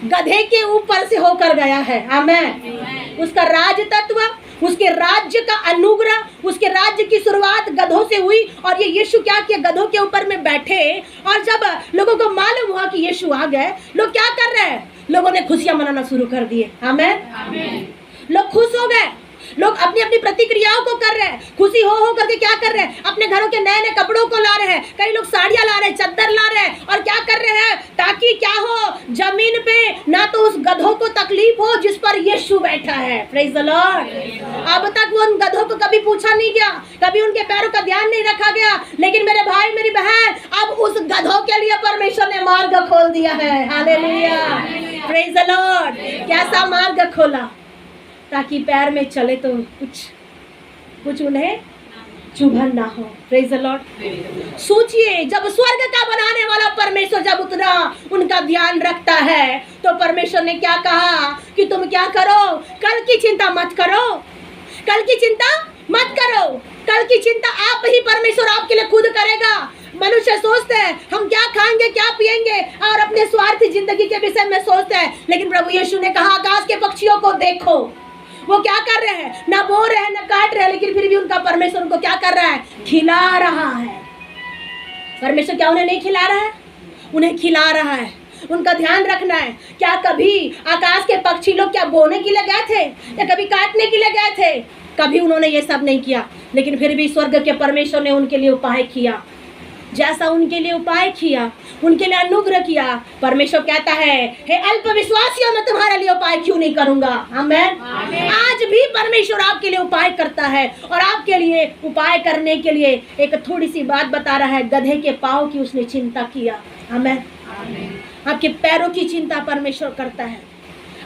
गधे के ऊपर से होकर गया है। आमीन। उसका राज तत्व, उसके राज्य का अनुग्रह, उसके राज्य की शुरुआत गधों से हुई। और ये यीशु क्या किया, गधों के ऊपर में बैठे। और जब लोगों को मालूम हुआ कि यीशु आ गए, लोग क्या कर रहे हैं, लोगों ने खुशियां मनाना शुरू कर दिए। आमीन। लोग खुश हो गए, लोग अपनी अपनी प्रतिक्रियाओं को कर रहे हैं। खुशी हो करके क्या कर रहे हैं, अपने घरों के नए नए कपड़ों को ला रहे हैं। कई लोग साड़ियां ला रहे हैं, चादर ला रहे हैं। और क्या कर रहे हैं, ताकि क्या हो, जमीन पे ना तो उस गधों को तकलीफ हो जिस पर यीशु बैठा है। Praise the Lord. अब तक उन गधों को कभी पूछा नहीं गया, कभी उनके पैरों का ध्यान नहीं रखा गया। लेकिन मेरे भाई मेरी बहन, अब उस गधों के लिए परमेश्वर ने मार्ग खोल दिया है। हालेलुया। Praise the Lord. कैसा मार्ग खोला, ताकि पैर में चले तो कुछ उन्हें चुभन ना हो। Praise the Lord. सोचिए, जब स्वर्ग का बनाने वाला परमेश्वर जब उतना उनका ध्यान रखता है, तो परमेश्वर ने क्या कहा कि तुम क्या करो, कल की चिंता मत करो, कल की चिंता मत करो। कल की चिंता आप ही परमेश्वर आपके लिए खुद करेगा। मनुष्य सोचते हैं हम क्या खाएंगे क्या पिएंगे और अपने स्वार्थी जिंदगी के विषय में सोचते हैं। लेकिन प्रभु यीशु ने कहा आकाश के पक्षियों को देखो, वो क्या कर रहे हैं, ना बो रहे हैं ना काट रहे हैं, लेकिन फिर भी उनका परमेश्वर उनको क्या कर रहा है, खिला रहा है। परमेश्वर क्या उन्हें नहीं खिला रहा है, उन्हें खिला रहा है। उनका ध्यान रखना है। क्या कभी आकाश के पक्षी लोग क्या बोने के लिए गए थे या कभी काटने के लिए गए थे? कभी उन्होंने ये सब नहीं किया। लेकिन फिर भी स्वर्ग के परमेश्वर ने उनके लिए उपाय किया। जैसा उनके लिए उपाय किया, उनके लिए अनुग्रह किया। परमेश्वर कहता है, हे अल्प विश्वासियों, मैं तुम्हारे लिए उपाय क्यों नहीं करूंगा। आमीन। आज भी परमेश्वर आपके लिए उपाय करता है। और आपके लिए उपाय करने के लिए एक थोड़ी सी बात बता रहा है। गधे के पाँव की उसने चिंता किया। आमीन। आपके पैरों की चिंता परमेश्वर करता है।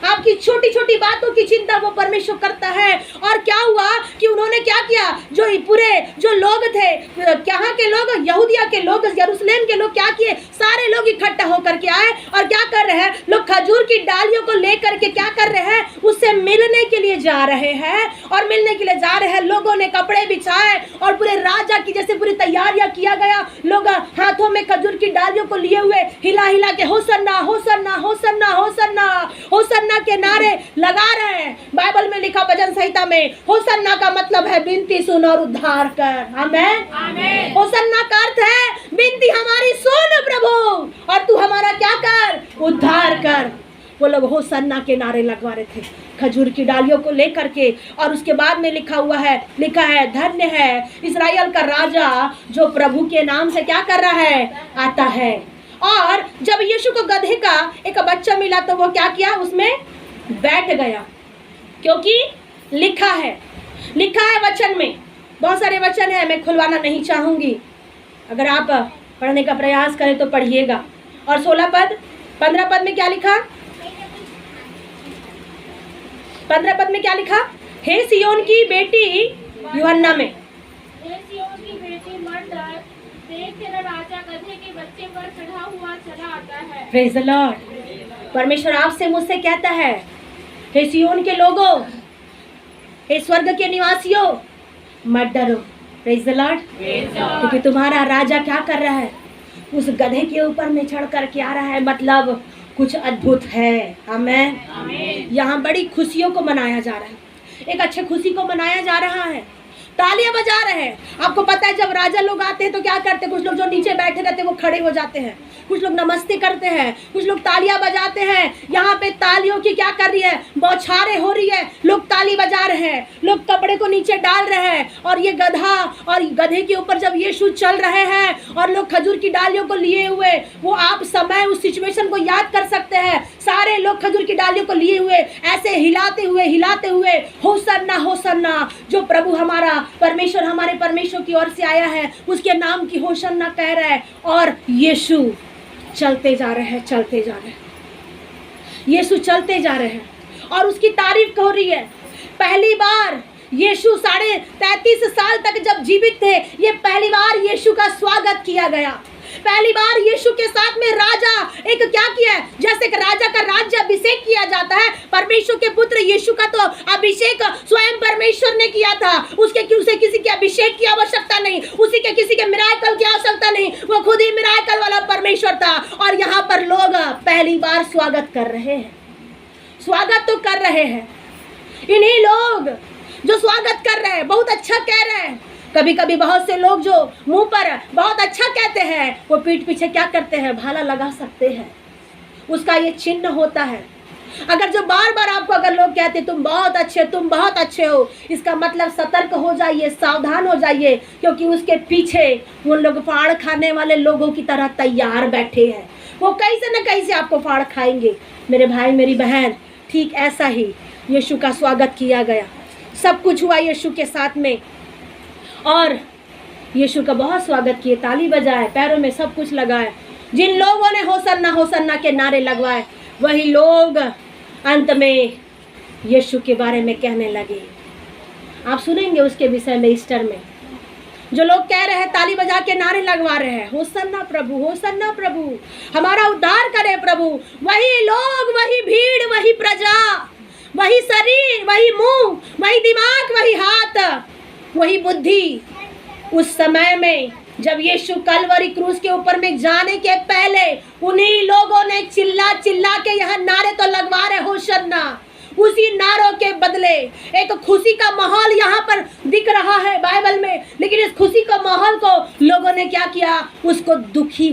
आपकी छोटी छोटी बातों की चिंता वो परमेश्वर करता है। और क्या हुआ कि उन्होंने क्या किया, जो लोग थे, यहाँ के लोग, यहूदिया के लोग, यरूशलेम के लोग क्या किए, सारे लोग इकट्ठा होकर के आए और क्या कर रहे हैं, लोग खजूर की डालियों को लेकर के क्या कर रहे हैं, उससे मिलने के लिए जा रहे हैं। और मिलने के लिए जा रहे हैं, लोगों ने कपड़े बिछाए और पूरे राजा की जैसे पूरी तैयारियां किया गया। लोग हाथों में खजूर की डालियों को लिए हुए हिला हिला के Hosanna Hosanna Hosanna Hosanna Hosanna के नारे लगा रहे हैं। बाइबल में लिखा भजन संहिता में, होसन्ना का मतलब है विनती सुन और उद्धार कर। आमेन। होसन्ना का अर्थ है विनती हमारी सुन प्रभु, और तू हमारा क्या कर, उद्धार कर। वो लोग होसन्ना के नारे लगवा रहे थे खजूर की डालियों को लेकर के। और उसके बाद में लिखा है धन्य है इस्राएल का राजा जो प्रभु के नाम से क्या कर रहा है, आता है। और जब यीशु को गधे का एक बच्चा मिला तो वो क्या किया, उसमें बैठ गया, क्योंकि लिखा है वचन में, बहुत सारे वचन है, मैं खुलवाना नहीं चाहूंगी, अगर आप पढ़ने का प्रयास करें तो पढ़िएगा। और 15 पद में क्या लिखा, 15 पद में क्या लिखा, हे सियोन की बेटी, यूहन्ना में, हे सियोन की बेटी मत डर, देख तेरा राजा गधे के बच्चे पर चढ़ा हुआ चला आता है। Praise the Lord. परमेश्वर आपसे मुझसे कहता है, हे सियोन के लोगों, हे स्वर्ग के निवासियों, मत डरो। Praise the Lord. क्योंकि तुम्हारा राजा क्या कर रहा है, उस गधे के ऊपर में चढ़ कर के आ रहा है, मतलब कुछ अद्भुत है। आमेन। यहाँ बड़ी खुशियों को मनाया जा रहा है, एक अच्छे खुशी को मनाया जा रहा है, तालियां बजा रहे हैं। आपको पता है जब राजा लोग आते हैं तो क्या करते हैं, कुछ लोग जो नीचे बैठे रहते हैं वो खड़े हो जाते हैं, कुछ लोग नमस्ते करते हैं, कुछ लोग तालियां बजाते हैं। यहाँ पे तालियों की क्या कर रही है, बौछारें हो रही है, लोग ताली बजा रहे हैं, लोग कपड़े को नीचे डाल रहे हैं। और ये गधा और गधे के ऊपर जब यीशु चल रहे हैं और लोग खजूर की डालियों को लिए हुए, वो आप समय उस सिचुएशन को याद कर सकते हैं। सारे लोग खजूर की डालियों को लिए हुए ऐसे हिलाते हुए होसन्ना होसन्ना, जो प्रभु हमारा परमेश्वर, हमारे परमेश्वर की ओर से आया है, उसके नाम की होसन्ना कह रहा है। और यीशु चलते जा रहे हैं, यीशु चलते जा रहे हैं और उसकी तारीफ हो रही है। पहली बार यीशु 33.5 साल तक जब जीवित थे, ये पहली बार यीशु का स्वागत किया गया। पहली बार यीशु के साथ में राजा एक क्या किया है, जैसे कि राजा का राज्य अभिषेक किया जाता है, परमेश्वर के पुत्र यीशु का तो अभिषेक स्वयं परमेश्वर ने किया था। उसे किसी के अभिषेक की आवश्यकता नहीं, किसी के मिराकल की आवश्यकता नहीं, वो खुद ही मिराकल वाला परमेश्वर था। और यहाँ पर लोग पहली बार स्वागत कर रहे हैं, स्वागत तो कर रहे हैं। इन्हीं लोग जो स्वागत कर रहे हैं, बहुत अच्छा कह रहे हैं। कभी कभी बहुत से लोग जो मुंह पर बहुत अच्छा कहते हैं, वो पीठ पीछे क्या करते हैं, भाला लगा सकते हैं, उसका ये चिन्ह होता है। अगर जो बार बार आपको अगर लोग कहते तुम बहुत अच्छे हो, इसका मतलब सतर्क हो जाइए, सावधान हो जाइए, क्योंकि उसके पीछे वो लोग फाड़ खाने वाले लोगों की तरह तैयार बैठे हैं। वो कैसे न कैसे आपको फाड़ खाएंगे। मेरे भाई मेरी बहन, ठीक ऐसा ही यीशु का स्वागत किया गया, सब कुछ हुआ यीशु के साथ में। और यीशु का बहुत स्वागत किए, ताली बजाए, पैरों में सब कुछ लगाए। जिन लोगों ने होसन्ना होसन्ना के नारे लगवाए, वही लोग अंत में यीशु के बारे में कहने लगे। आप सुनेंगे उसके विषय में ईस्टर में, जो लोग कह रहे हैं, ताली बजा के नारे लगवा रहे हैं, होसन्ना प्रभु, हमारा उद्धार करे प्रभु। वही लोग, वही भीड़, वही प्रजा, वही शरीर, वही मुंह, वही दिमाग, वही हाथ, वही बुद्धि। उस समय में जब यीशु कलवरी क्रूस के ऊपर में जाने के पहले उन्हीं लोगों ने चिल्ला चिल्ला के यहाँ नारे तो लगवा रहे होसन्ना। उसी नारों के बदले एक खुशी का माहौल यहाँ पर दिख रहा है बाइबल में, लेकिन इस खुशी का माहौल को लोगों ने क्या किया, उसको दुखी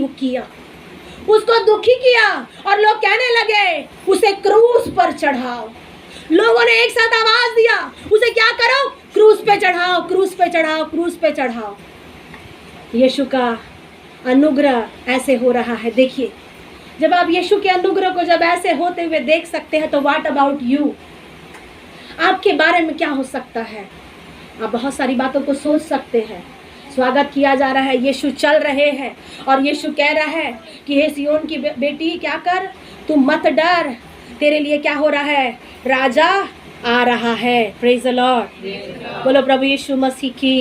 किया और लोग कहने लगे उसे क्रूस पर चढ़ाओ। लोगों ने एक साथ आवाज दिया, उसे क्या करो, क्रूस पे चढ़ाओ। यीशु का अनुग्रह ऐसे हो रहा है। देखिए, जब आप यीशु के अनुग्रह को जब ऐसे होते हुए देख सकते हैं, तो व्हाट अबाउट यू, आपके बारे में क्या हो सकता है। आप बहुत सारी बातों को सोच सकते हैं। स्वागत किया जा रहा है, यीशु चल रहे हैं और यीशु कह रहा है कि हे सियोन की बेटी क्या कर, तू मत डर, तेरे लिए क्या हो रहा है? राजा आ रहा है। Praise the Lord. बोलो प्रभु यीशु मसीह की।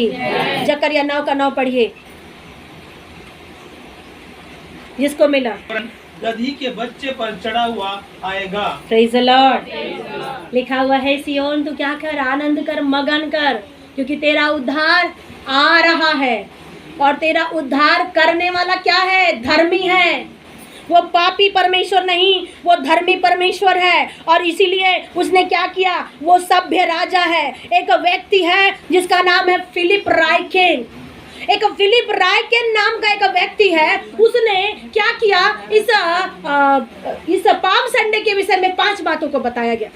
जकरिया 9 का 9 पढ़िए। जिसको मिला गधी के बच्चे पर चढ़ा हुआ आएगा। Praise the Lord. लिखा हुआ है सियोन तू क्या कर, आनंद कर, मगन कर, क्योंकि तेरा उद्धार आ रहा है। और तेरा उद्धार करने वाला क्या है? धर्मी है। वो पापी परमेश्वर नहीं, वो धर्मी परमेश्वर है। और इसीलिए उसने क्या किया? वो सभ्य राजा है। एक व्यक्ति है जिसका नाम है फिलिप राइकेन। एक फिलिप राइकेन नाम का एक व्यक्ति है। उसने क्या किया? इस पाम संडे के विषय में 5 बातों को बताया गया।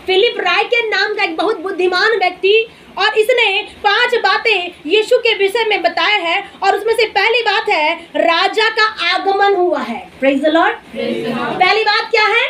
फिलिप राइकेन नाम का एक बहुत बुद्धिमान व्यक्ति, और इसने 5 बातें यीशु के विषय में बताया है। और उसमें से पहली बात है राजा का आगमन हुआ है। Praise the Lord. पहली बात क्या है?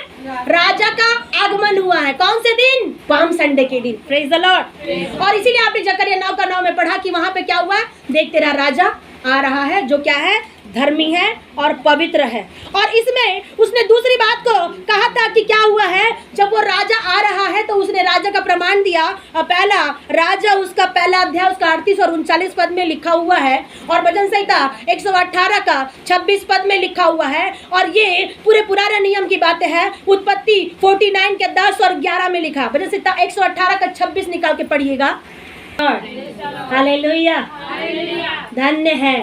राजा का आगमन हुआ है। कौन से दिन? पाम संडे के दिन। Praise the lord. और इसीलिए आपने जकरिया 9 का 9 में पढ़ा कि वहां पे क्या हुआ? देख तेरा राजा आ रहा है जो क्या है? धर्मी है और पवित्र है। और इसमें उसने दूसरी बात को कहा था कि क्या हुआ है? जब वो राजा आ रहा है तो उसने राजा का प्रमाण दिया। पहला राजा उसका पहला अध्याय उसका 38 और 39 पद में लिखा हुआ है। और भजन संहिता 118 का 26 पद में लिखा हुआ है। और ये पूरे पुराने नियम की बातें हैं। उत्पत्ति 49 के 10 और 11 में लिखा। भजन संहिता 118 का 26 निकाल के पढ़िएगा। हालेलुया। धन्य है,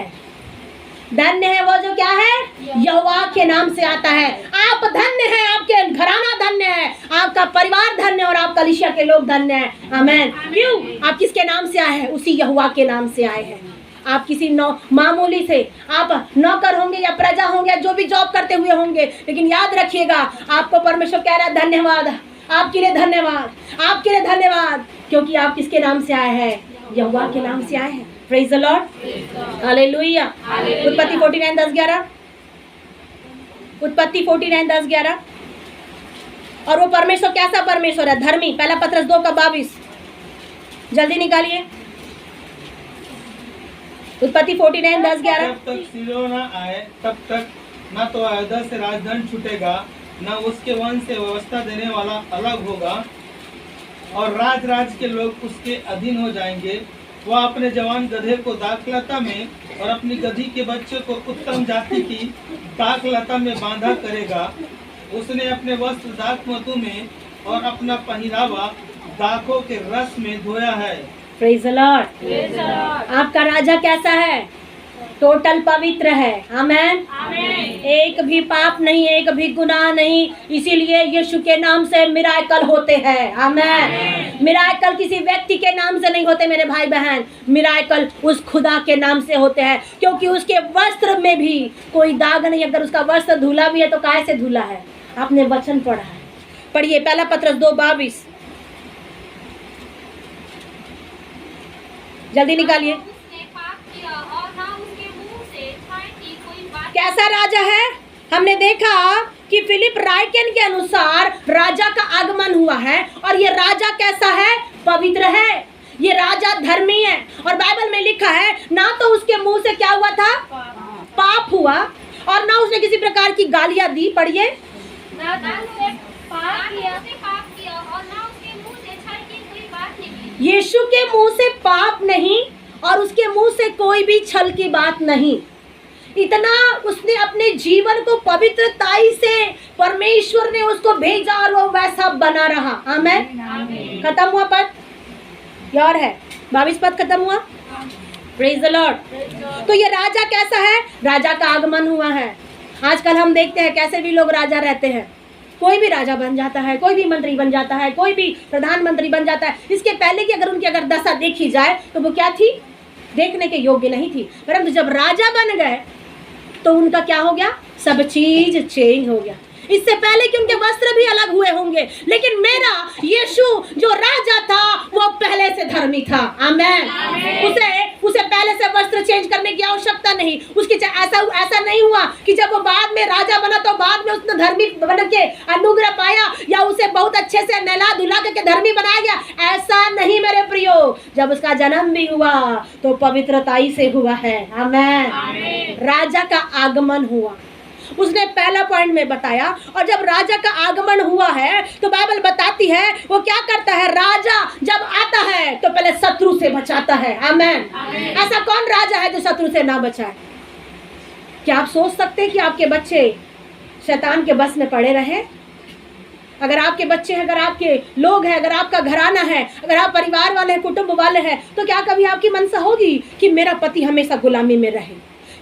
धन्य है वो जो क्या है? यहोवा के नाम से आता है। आप धन्य हैं, आपके घराना धन्य है, आपका परिवार धन्य है और आप कलीसिया के लोग धन्य हैं। आमेन। क्यों? आप किसके नाम से आए हैं? उसी यहोवा के नाम से आए हैं। आप किसी मामूली से आप नौकर होंगे या प्रजा होंगे या जो भी जॉब करते हुए होंगे, लेकिन याद रखिएगा आपको परमेश्वर कह रहा है धन्यवाद, आपके लिए धन्यवाद, आपके लिए धन्यवाद, क्योंकि आप किसके नाम से आए हैं? यहोवा के नाम से आए हैं। Praise the lord. हालेलुया। उत्पत्ति 49:10-11। उत्पत्ति 49:10-11। और वो परमेश्वर कैसा परमेश्वर है? धर्मी। पहला पत्रस 2 का 22। जल्दी निकालिए। उत्पत्ति 49:10-11। जब तक सिलो न आए तब तक न तो अयोध्या से राजधन छूटेगा, न उसके वंश से व्यवस्था देने वाला अलग होगा, और राज के लोग उसके अधीन हो जाएंगे। वह अपने जवान गधे को दाखलता में और अपनी गधी के बच्चे को उत्तम जाति की दाखलता में बांधा करेगा। उसने अपने वस्त्र दाखमधु में और अपना पहनावा दाखों के रस में धोया है। Praise the Lord. आपका राजा कैसा है? टोटल पवित्र है। आमेन। एक भी पाप नहीं, एक भी गुनाह नहीं। इसीलिए यीशु के नाम से मिराकल होते हैं। आमेन। मिराकल किसी व्यक्ति के नाम से नहीं होते मेरे भाई बहन, मिराकल उस खुदा के नाम से होते हैं, क्योंकि उसके वस्त्र में भी कोई दाग नहीं। अगर उसका वस्त्र धुला भी है तो काहे से धुला है? आपने वचन पढ़ा है। पढ़िए पहला पत्रस 2:22। जल्दी निकालिए। कैसा राजा है? हमने देखा कि फिलिप राइकेन के अनुसार राजा का आगमन हुआ है। और ये राजा कैसा है? पवित्र है। ये राजा धर्मी है। और बाइबल में लिखा है ना तो उसके मुंह से क्या हुआ था? पाप हुआ, और ना उसने किसी प्रकार की गालियां दी। पढ़िए। यीशु के मुंह से पाप नहीं और उसके मुंह से कोई भी छल की बात नहीं। इतना उसने अपने जीवन को पवित्रताई से परमेश्वर ने उसको भेजा और वो वैसा बना रहा। आमेन। खत्म हुआ पद और है 22 पद खत्म हुआ। Praise the Lord. तो ये राजा कैसा है? राजा का आगमन हुआ है। आजकल हम देखते हैं कैसे भी लोग राजा रहते हैं। कोई भी राजा बन जाता है, कोई भी मंत्री बन जाता है, कोई भी प्रधानमंत्री बन जाता है। इसके पहले की अगर उनकी दशा देखी जाए तो वो क्या थी? देखने के योग्य नहीं थी। परंतु जब राजा बन गए तो उनका क्या हो गया? सब चीज चेंज हो गया। इससे पहले कि उनके वस्त्र भी अलग हुए होंगे, लेकिन मेरा यीशु जो राजा था वो पहले से धर्मी था। आमेन। उसे पहले से वस्त्र चेंज करने की आवश्यकता नहीं। उसके ऐसा नहीं हुआ कि जब वो बाद में राजा बना तो बाद में उसने धर्मी बन के अनुग्रह पाया या उसे बहुत अच्छे से नहला धुला के धर्मी बनाया गया। ऐसा नहीं मेरे प्रियो। जब उसका जन्म भी हुआ तो पवित्रताई से हुआ है। आमेन। राजा का आगमन हुआ। उसने पहला पॉइंट में बताया। और जब राजा का आगमन हुआ है तो बाइबल बताती है वो क्या करता है, राजा जब आता है तो पहले शत्रु से बचाता है। आमेन। ऐसा कौन राजा है जो शत्रु से ना बचाए? क्या आप सोच सकते हैं कि आपके बच्चे शैतान के बस में पड़े रहे? अगर आपके बच्चे हैं, अगर आपके लोग हैं, अगर आपका घराना है, अगर आप परिवार वाले हैं, कुटुंब वाले हैं, तो क्या कभी आपकी मनसा होगी कि मेरा पति हमेशा गुलामी में रहे,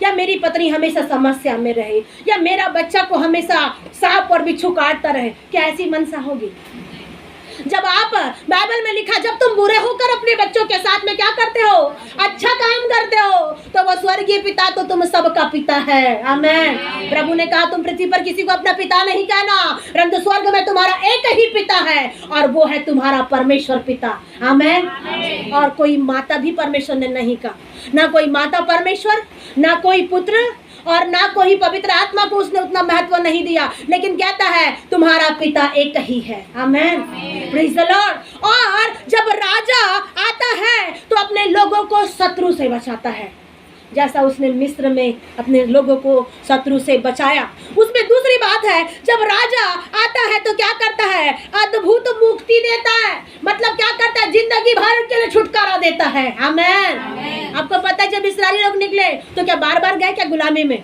या मेरी पत्नी हमेशा समस्या में रहे, या मेरा बच्चा को हमेशा सांप और बिच्छू काटता रहे? क्या ऐसी मनसा होगी? जब आप बाइबल में लिखा, जब तुम बुरे होकर अपने बच्चों के साथ में क्या करते हो, अच्छा काम करते हो, तो वो स्वर्गीय पिता तो तुम सबका पिता है। आमेन। प्रभु ने कहा तुम पृथ्वी पर किसी को अपना पिता नहीं कहना, परंतु स्वर्ग में तुम्हारा एक ही पिता है और वो है तुम्हारा परमेश्वर पिता। आमेन। और कोई माता भी परमेश्वर ने नहीं कहा, ना कोई माता परमेश्वर, ना कोई पुत्र, और ना कोई पवित्र आत्मा को उसने उतना महत्व नहीं दिया, लेकिन कहता है तुम्हारा पिता एक ही है। आमेन। Praise the lord. और जब राजा आता है तो अपने लोगों को शत्रु से बचाता है, जैसा उसने मिस्र में अपने लोगों को शत्रु से बचाया। उसमें दूसरी बात है, जब राजा आता है तो क्या करता है, अद्भुत मुक्ति देता है। मतलब क्या करता है, जिंदगी भर के लिए छुटकारा देता है। आमेन। आपको पता है जब इस्राएली लोग निकले तो क्या बार बार गए क्या गुलामी में?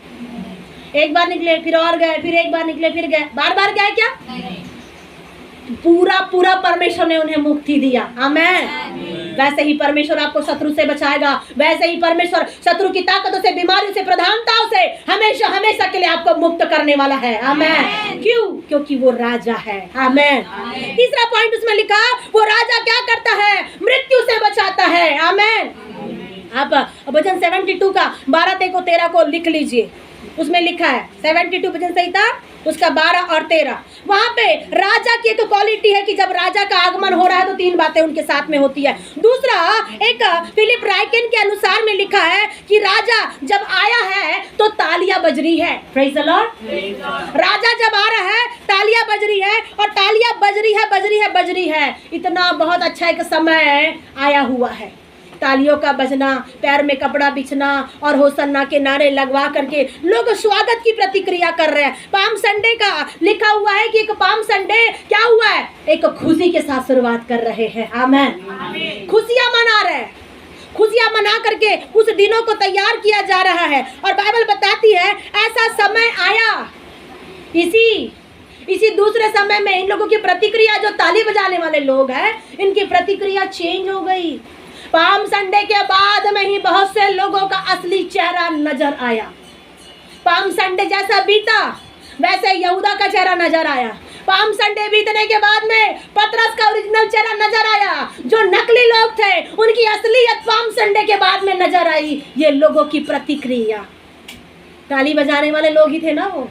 एक बार निकले, फिर और गए, फिर एक बार निकले, फिर गए, बार बार गए क्या? पूरा पूरा परमेश्वर ने उन्हें मुक्ति दिया। आमेन। वैसे ही परमेश्वर आपको शत्रु से बचाएगा, वैसे ही परमेश्वर शत्रु की ताकतों से, बीमारियों से, प्रधानताओं से हमेशा हमेशा के लिए आपको मुक्त करने वाला है। आमेन। क्यों? क्योंकि वो राजा है। आमेन। तीसरा पॉइंट उसमें लिखा, वो राजा क्या करता है, मृत्यु से बचाता है। आमेन। आप वचन 72 का 12-13 को लिख लीजिए, उसमें लिखा है 72 वचन संहिता उसका 12 और 13। वहां पे राजा की एक क्वालिटी है कि जब राजा का आगमन हो रहा है तो 3 बातें उनके साथ में होती है। दूसरा, एक फिलिप राइकेन के अनुसार में लिखा है कि राजा जब आया है तो तालियां बज रही है। Praise the Lord. राजा जब आ रहा है तालियां बज रही है, और तालियां बज रही है, बज रही है, बज रही है। इतना बहुत अच्छा एक समय आया हुआ है, तालियों का बजना, पैर में कपड़ा बिछना और होसन्ना के नारे लगवा करके लोग स्वागत की प्रतिक्रिया कर रहे हैं। पाम संडे का लिखा हुआ है कि एक पाम संडे क्या हुआ है, एक खुशी के साथ शुरुआत कर रहे हैं। आमेन। खुशियां मना रहे हैं, खुशियां मना करके उस दिनों को तैयार किया जा रहा है। और बाइबल बताती है ऐसा समय आया, इसी दूसरे समय में इन लोगों की प्रतिक्रिया, जो ताली बजाने वाले लोग हैं, इनकी प्रतिक्रिया चेंज हो गई। पाम संडे के बाद में ही बहुत से लोगों का असली चेहरा नजर आया। पाम संडे जैसा बीता वैसे यहूदा का चेहरा नजर आया। पाम संडे बीतने के बाद में पतरस का ओरिजिनल चेहरा नजर आया। जो नकली लोग थे उनकी असलियत पाम संडे के बाद में नजर आई। ये लोगों की प्रतिक्रिया, ताली बजाने वाले लोग ही थे ना वो।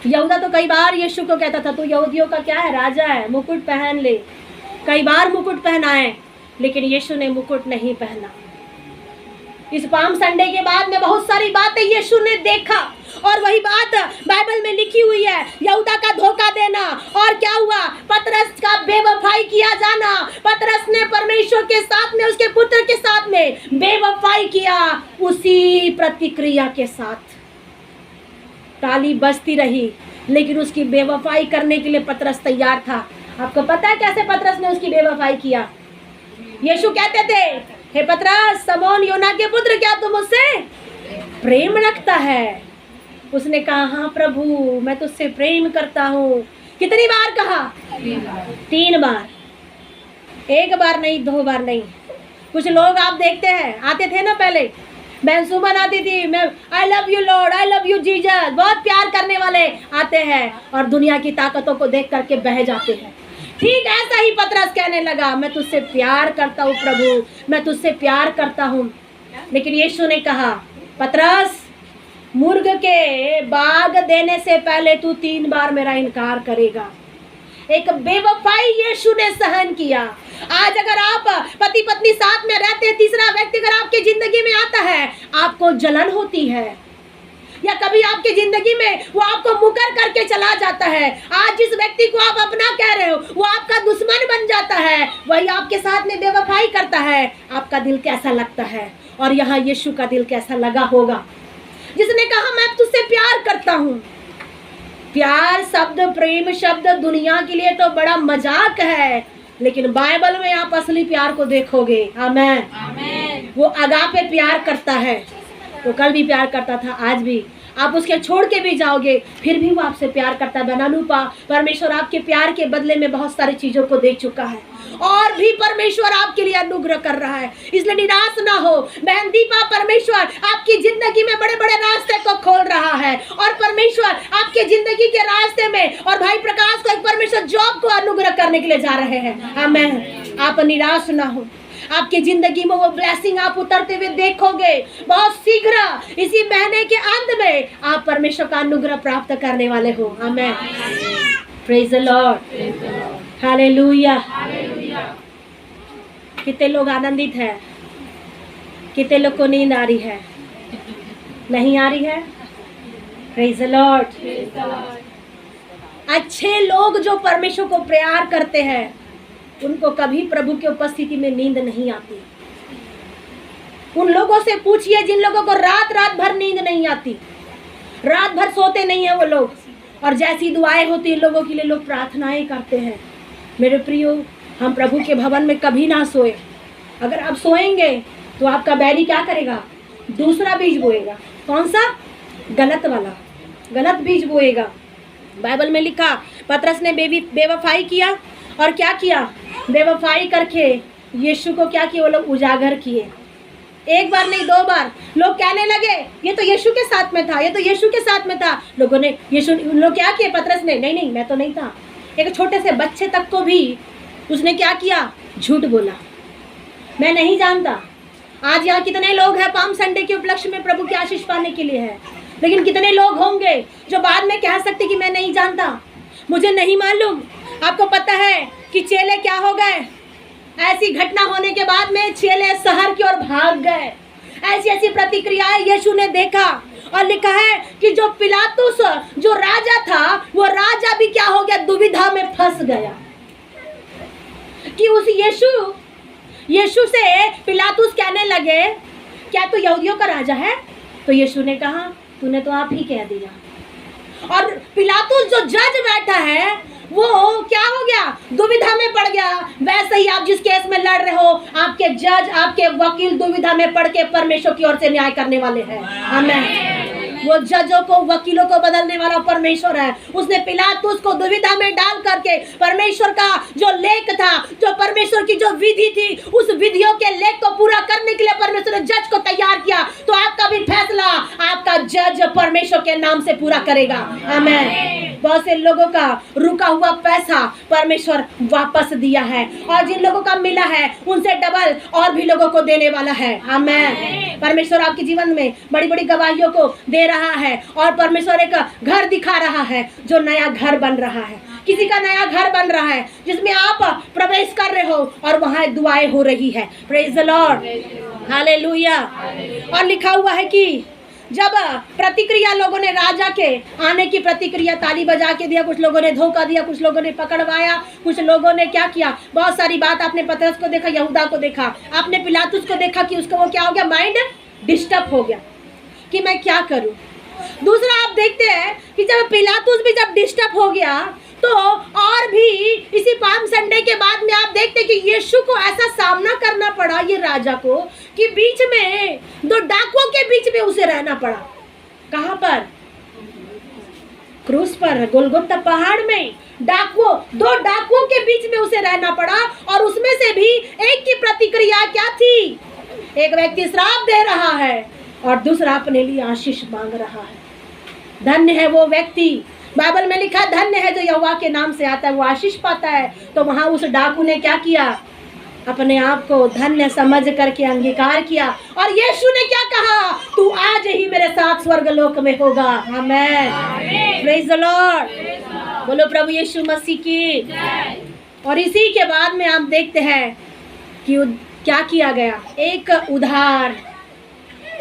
यहूदा तो कई बार यीशु को कहता था तू यहूदियों का क्या है, राजा है, मुकुट पहन ले। कई बार मुकुट पहनाए, लेकिन यीशु ने मुकुट नहीं पहना। इस पाम संडे के बाद में बहुत सारी बातें यीशु ने देखा, और वही बात बाइबल में लिखी हुई है, यहूदा का धोखा देना। और क्या हुआ, पतरस का बेवफाई किया जाना। पतरस ने परमेश्वर के साथ में, उसके पुत्र के साथ में बेवफाई किया। उसी प्रतिक्रिया के साथ ताली बजती रही, लेकिन उसकी बेवफाई करने के लिए पतरस तैयार था। आपको पता है कैसे पतरस ने उसकी बेवफाई किया? यीशु कहते थे, हे पतरस, समौन योना के पुत्र, क्या तुम मुझसे प्रेम रखता है? उसने कहा, हाँ प्रभु, मैं तुझसे प्रेम करता हूँ। कितनी बार कहा? 3 बार। 1 बार नहीं, 2 बार नहीं। कुछ लोग आप देखते हैं, आते थे ना पहले, बहन सुमन आती थी, मैं I love you Lord, I love you Jesus, बहुत प्यार करने वाले आते हैं, और दुनिया की ताकतों को देख करके बह जाते हैं। ठीक ऐसा ही पतरस कहने लगा, मैं तुझसे प्यार करता हूँ प्रभु, मैं तुझसे प्यार करता हूँ। लेकिन यीशु ने कहा, पतरस, मुर्ग के बाग देने से पहले तू 3 बार मेरा इनकार करेगा। एक बेवफाई यीशु ने सहन किया। आज अगर आप पति पत्नी साथ में रहते हैं, तीसरा व्यक्ति अगर आपकी जिंदगी में आता है, आपको जलन होती है, या कभी आपकी जिंदगी में वो आपको मुकर करके चला जाता है। आज जिस व्यक्ति को आप अपना कह रहे हो वो आपका दुश्मन बन जाता है, वही आपके साथ में बेवफाई करता है। आपका दिल कैसा लगता है? और यहाँ यीशु का दिल कैसा लगा होगा? जिसने कहा मैं तुझसे प्यार करता हूँ। प्यार शब्द, प्रेम शब्द दुनिया के लिए तो बड़ा मजाक है, लेकिन बाइबल में आप असली प्यार को देखोगे। आमेन। वो अगापे प्यार करता है, तो कल भी प्यार करता था, आज भी। आप उसके छोड़ के भी जाओगे फिर भी वो आपसे प्यार करता है। बनानुपा परमेश्वर आपके प्यार के बदले में बहुत सारी चीजों को दे चुका है और भी परमेश्वर आपके लिए अनुग्रह कर रहा है, इसलिए निराश ना हो। बहन दीपा, परमेश्वर आपकी जिंदगी में बड़े बड़े रास्ते को खोल रहा है और परमेश्वर आपके जिंदगी के रास्ते में, और भाई प्रकाश को एक परमेश्वर जॉब को अनुग्रह करने के लिए जा रहे हैं। आमेन। आप निराश ना हो, आपकी जिंदगी में वो ब्लेसिंग आप उतरते हुए देखोगे। बहुत शीघ्र इसी महीने के अंत में आप परमेश्वर का अनुग्रह प्राप्त करने वाले हो। Amen. Praise the lord. Hallelujah. कितने लोग आनंदित हैं? कितने लोग को नींद आ रही है? नहीं आ रही है? Praise the Lord. अच्छे लोग जो परमेश्वर को प्यार करते हैं उनको कभी प्रभु की उपस्थिति में नींद नहीं आती। उन लोगों से पूछिए जिन लोगों को रात रात भर नींद नहीं आती, रात भर सोते नहीं है वो लोग, और जैसी दुआएं होती है लोगों के लिए लोग प्रार्थनाएं करते हैं। मेरे प्रियो, हम प्रभु के भवन में कभी ना सोए। अगर आप सोएंगे तो आपका बैरी क्या करेगा? दूसरा बीज बोएगा। कौन सा? गलत वाला, गलत बीज बोएगा। बाइबल में लिखा पतरस ने बेवफाई किया, और क्या किया? बेवफाई करके यीशु को क्या किया? वो लोग उजागर किए। एक बार नहीं, 2 बार। लोग कहने लगे ये तो यीशु के साथ में था, ये तो यीशु के साथ में था। लोगों ने लोग क्या किए? पतरस ने नहीं मैं तो नहीं था। एक छोटे से बच्चे तक को भी उसने क्या किया? झूठ बोला, मैं नहीं जानता। आज यहाँ कितने लोग हैं पाम संडे के उपलक्ष्य में प्रभु की आशीष पाने के लिए है, लेकिन कितने लोग होंगे जो बाद में कह सकते कि मैं नहीं जानता, मुझे नहीं मालूम। आपको पता है कि चेले क्या हो गए? ऐसी घटना होने के बाद में चेले शहर की ओर भाग गए। ऐसी ऐसी प्रतिक्रियाएं यीशु ने देखा, और लिखा है कि जो पिलातुस जो राजा था, वो राजा भी क्या हो गया? दुविधा में फंस गया कि उस यीशु से पिलातुस कहने लगे क्या तू यहूदियों का राजा है? तो यीशु ने कहा तूने तो आप ही कह दिया। और पिलातुस जो जज बैठा है वो क्या हो गया? दुविधा में पड़ गया। वैसे ही आप जिस केस में लड़ रहे हो, आपके जज, आपके वकील दुविधा में पड़ के परमेश्वर की ओर से न्याय करने वाले हैं। आमीन। वो जजों को, वकीलों को बदलने वाला परमेश्वर है। उसने पिलातुस को दुविधा में डाल करके परमेश्वर का जो लेख था, जो परमेश्वर की जो विधि थी, उस विधियों के लेख को पूरा करने के लिए परमेश्वर ने जज को तैयार किया। तो आपका भी फैसला आपका जज परमेश्वर के नाम से पूरा करेगा। आमीन। बहुत से लोगों का रुका हुआ पैसा परमेश्वर वापस दिया है, और जिन लोगों का मिला है उनसे डबल और भी लोगों को देने वाला है। आमीन। परमेश्वर आपके जीवन में बड़ी बड़ी गवाहियों को दे रहा है, और परमेश्वर एक घर दिखा रहा है जो नया घर बन रहा है। किसी का नया घर बन रहा है जिसमें आप प्रवेश कर रहे हो और वहां दुआएं हो रही है। Praise the lord. हालेलुया। और लिखा हुआ है कि जब प्रतिक्रिया लोगों ने राजा के आने की प्रतिक्रिया ताली बजा के दिया, कुछ लोगों ने धोखा दिया, कुछ लोगों ने पकड़वाया, कुछ लोगों ने क्या किया? बहुत सारी बात। आपने पतरस को देखा, यहूदा को देखा, आपने पिलातुस को देखा कि उसका वो क्या हो गया? माइंड डिस्टर्ब हो गया कि मैं क्या करूं। दूसरा आप देखते हैं कि जब पिलातुस भी जब डिस्टर्ब हो गया, तो और भी इसी पाम संडे के बाद में आप देखते कि यीशु को ऐसा सामना करना पड़ा, ये राजा को, कि बीच में 2 डाकुओं के बीच में उसे रहना पड़ा। कहां पर? क्रूस पर, गोलगोथा पहाड़ में। 2 डाकुओं के बीच में उसे रहना पड़ा, और उसमें से भी एक की प्रतिक्रिया क्या थी? एक व्यक्ति श्राप दे रहा है और दूसरा अपने लिए आशीष मांग रहा है। धन्य है वो व्यक्ति, बाइबल में लिखा धन्य है जो यहोवा के नाम से आता है, वो आशीष पाता है। तो वहां उस डाकू ने क्या किया? अपने आप को धन्य समझ करके अंगीकार किया, और यीशु ने क्या कहा? तू आज ही मेरे साथ स्वर्गलोक में होगा। आमीन। Praise the Lord. बोलो प्रभु यीशु मसीह की। और इसी के बाद में आप देखते हैं कि क्या किया गया? एक उधार,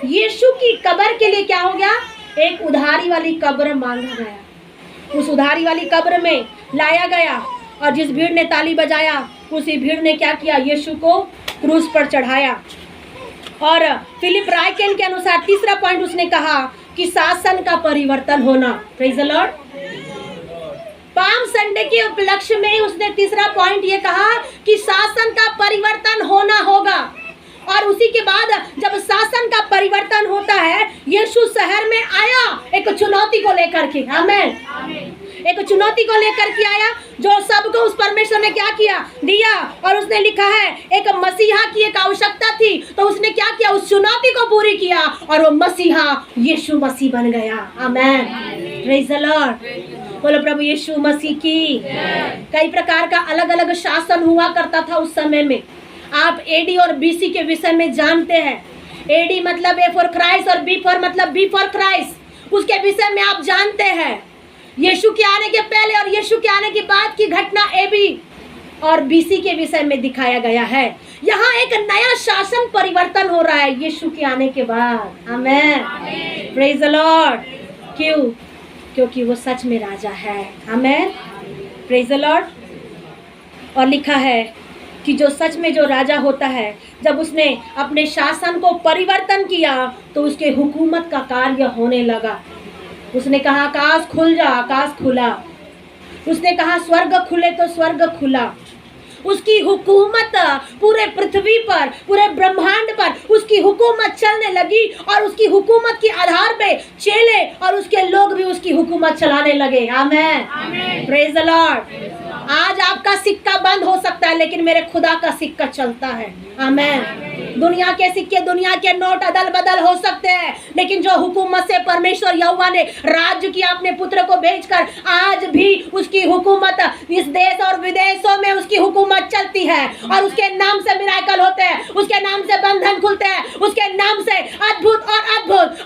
यीशु की कब्र के लिए क्या हो गया? एक उधारी वाली कब्र मांगा गया। उस उधारी वाली कब्र में लाया गया, और जिस भीड़ ने ताली बजाया उसी भीड़ ने क्या किया? यीशु को क्रूस पर चढ़ाया। और फिलिप रायकेन के अनुसार तीसरा पॉइंट उसने कहा कि शासन का परिवर्तन होना। Praise the Lord. Palm Sunday के उपलक्ष्य में उसने तीसरा पॉइंट ये कहा कि शासन का परिवर्तन होना होगा। और उसी के बाद जब शासन का परिवर्तन होता है, यीशु शहर में आया एक चुनौती को लेकर के। आमीन। एक चुनौती को लेकर के आया जो सबको उस परमेश्वर ने क्या किया, दिया। और उसने लिखा है एक मसीहा की एक आवश्यकता थी, तो उसने क्या किया, उस चुनौती को पूरी किया और वो मसीहा यीशु मसीह बन गया। आमीन। Praise the Lord. बोलो प्रभु यीशु मसीह की। कई प्रकार का अलग अलग शासन हुआ करता था उस समय में। आप एडी और बीसी के विषय में जानते हैं। एडी मतलब ए फॉर क्राइस्ट और बी फॉर मतलब बी फॉर क्राइस्ट। उसके विषय में आप जानते हैं। यीशु के आने के पहले और यीशु के आने के बाद की घटना एबी और बीसी के विषय में दिखाया गया है। यहाँ एक नया शासन परिवर्तन हो रहा है यीशु के आने के बाद। आमीन। Praise the Lord. क्यों? क्योंकि वो सच में राजा है। आमीन। Praise the lord. और लिखा है कि जो सच में जो राजा होता है, जब उसने अपने शासन को परिवर्तन किया तो उसके हुकूमत का कार्य होने लगा। उसने कहा आकाश खुल जा, आकाश खुला। उसने कहा स्वर्ग खुले तो स्वर्ग खुला। उसकी हुकूमत पूरे पृथ्वी पर, पूरे ब्रह्मांड पर उसकी हुकूमत चलने लगी। और उसकी हुकूमत के आधार पे चेले और उसके लोग भी उसकी हुकूमत चलाने लगे। आमीन। Praise the Lord. आज आपका सिक्का बंद हो सकता है, लेकिन मेरे खुदा का सिक्का चलता है। आमीन। दुनिया के सिक्के, दुनिया के नोट अदल बदल हो सकते हैं, लेकिन जो हुकूमत से परमेश्वर यहोवा ने राज्य किया अपने पुत्र को भेजकर, आज भी उसकी हुकूमत इस देश और विदेशों में उसकी हुकूमत चलती है। और उसके नाम से मिराकल होते हैं, उसके नाम से बंधन खुलते हैं, उसके नाम से अद्भुत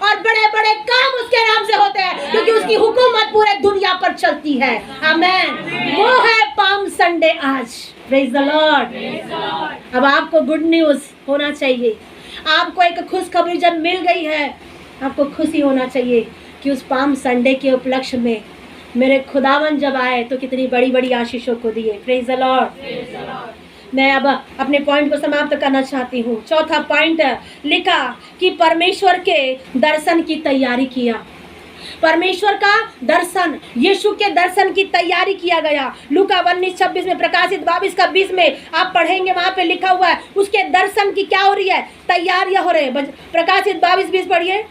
और बड़े बड़े काम उसके नाम से होते हैं, क्योंकि उसकी हुकूमत पूरे दुनिया पर चलती है। आमीन। वो है पाम संडे आज। Praise the Lord. अब आपको गुड न्यूज होना चाहिए। आपको एक खुशखबरी जब मिल गई है, आपको खुशी होना चाहिए कि उस पाम संडे के उपलक्ष्य में मेरे खुदावन जब आए तो कितनी बड़ी बड़ी आशीषों को दिए। Praise the Lord. मैं अब अपने पॉइंट को समाप्त करना चाहती हूँ। चौथा पॉइंट लिखा कि परमेश्वर के दर्शन की तैयारी किया। परमेश्वर का दर्शन, यीशु के दर्शन की तैयारी किया गया। लूका 19:26 में, प्रकाशित 22:20 में आप पढ़ेंगे, वहां पे लिखा हुआ है उसके दर्शन की क्या हो रही है, तैयारियां हो रही है। प्रकाशित 22:20 पढ़िए।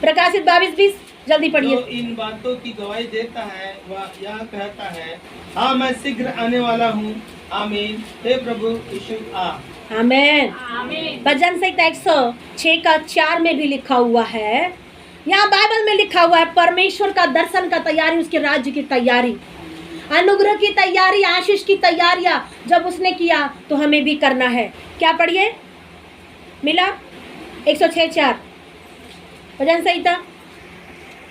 प्रकाशित 22:20 जल्दी पढ़िए। जो इन बातों की गवाही देता है वह यह कहता है, हाँ मैं शीघ्र आने वाला हूँ। आमीन। हे प्रभु यीशु आ। आमीन। भजन संहिता 106:4 में भी लिखा हुआ है, यहाँ बाइबल में लिखा हुआ है परमेश्वर का दर्शन का तैयारी, उसके राज्य की तैयारी, अनुग्रह की तैयारी, आशीष की तैयारियां जब उसने किया तो हमें भी करना है। क्या पढ़िए? मिला 106:4 भजन संहिता।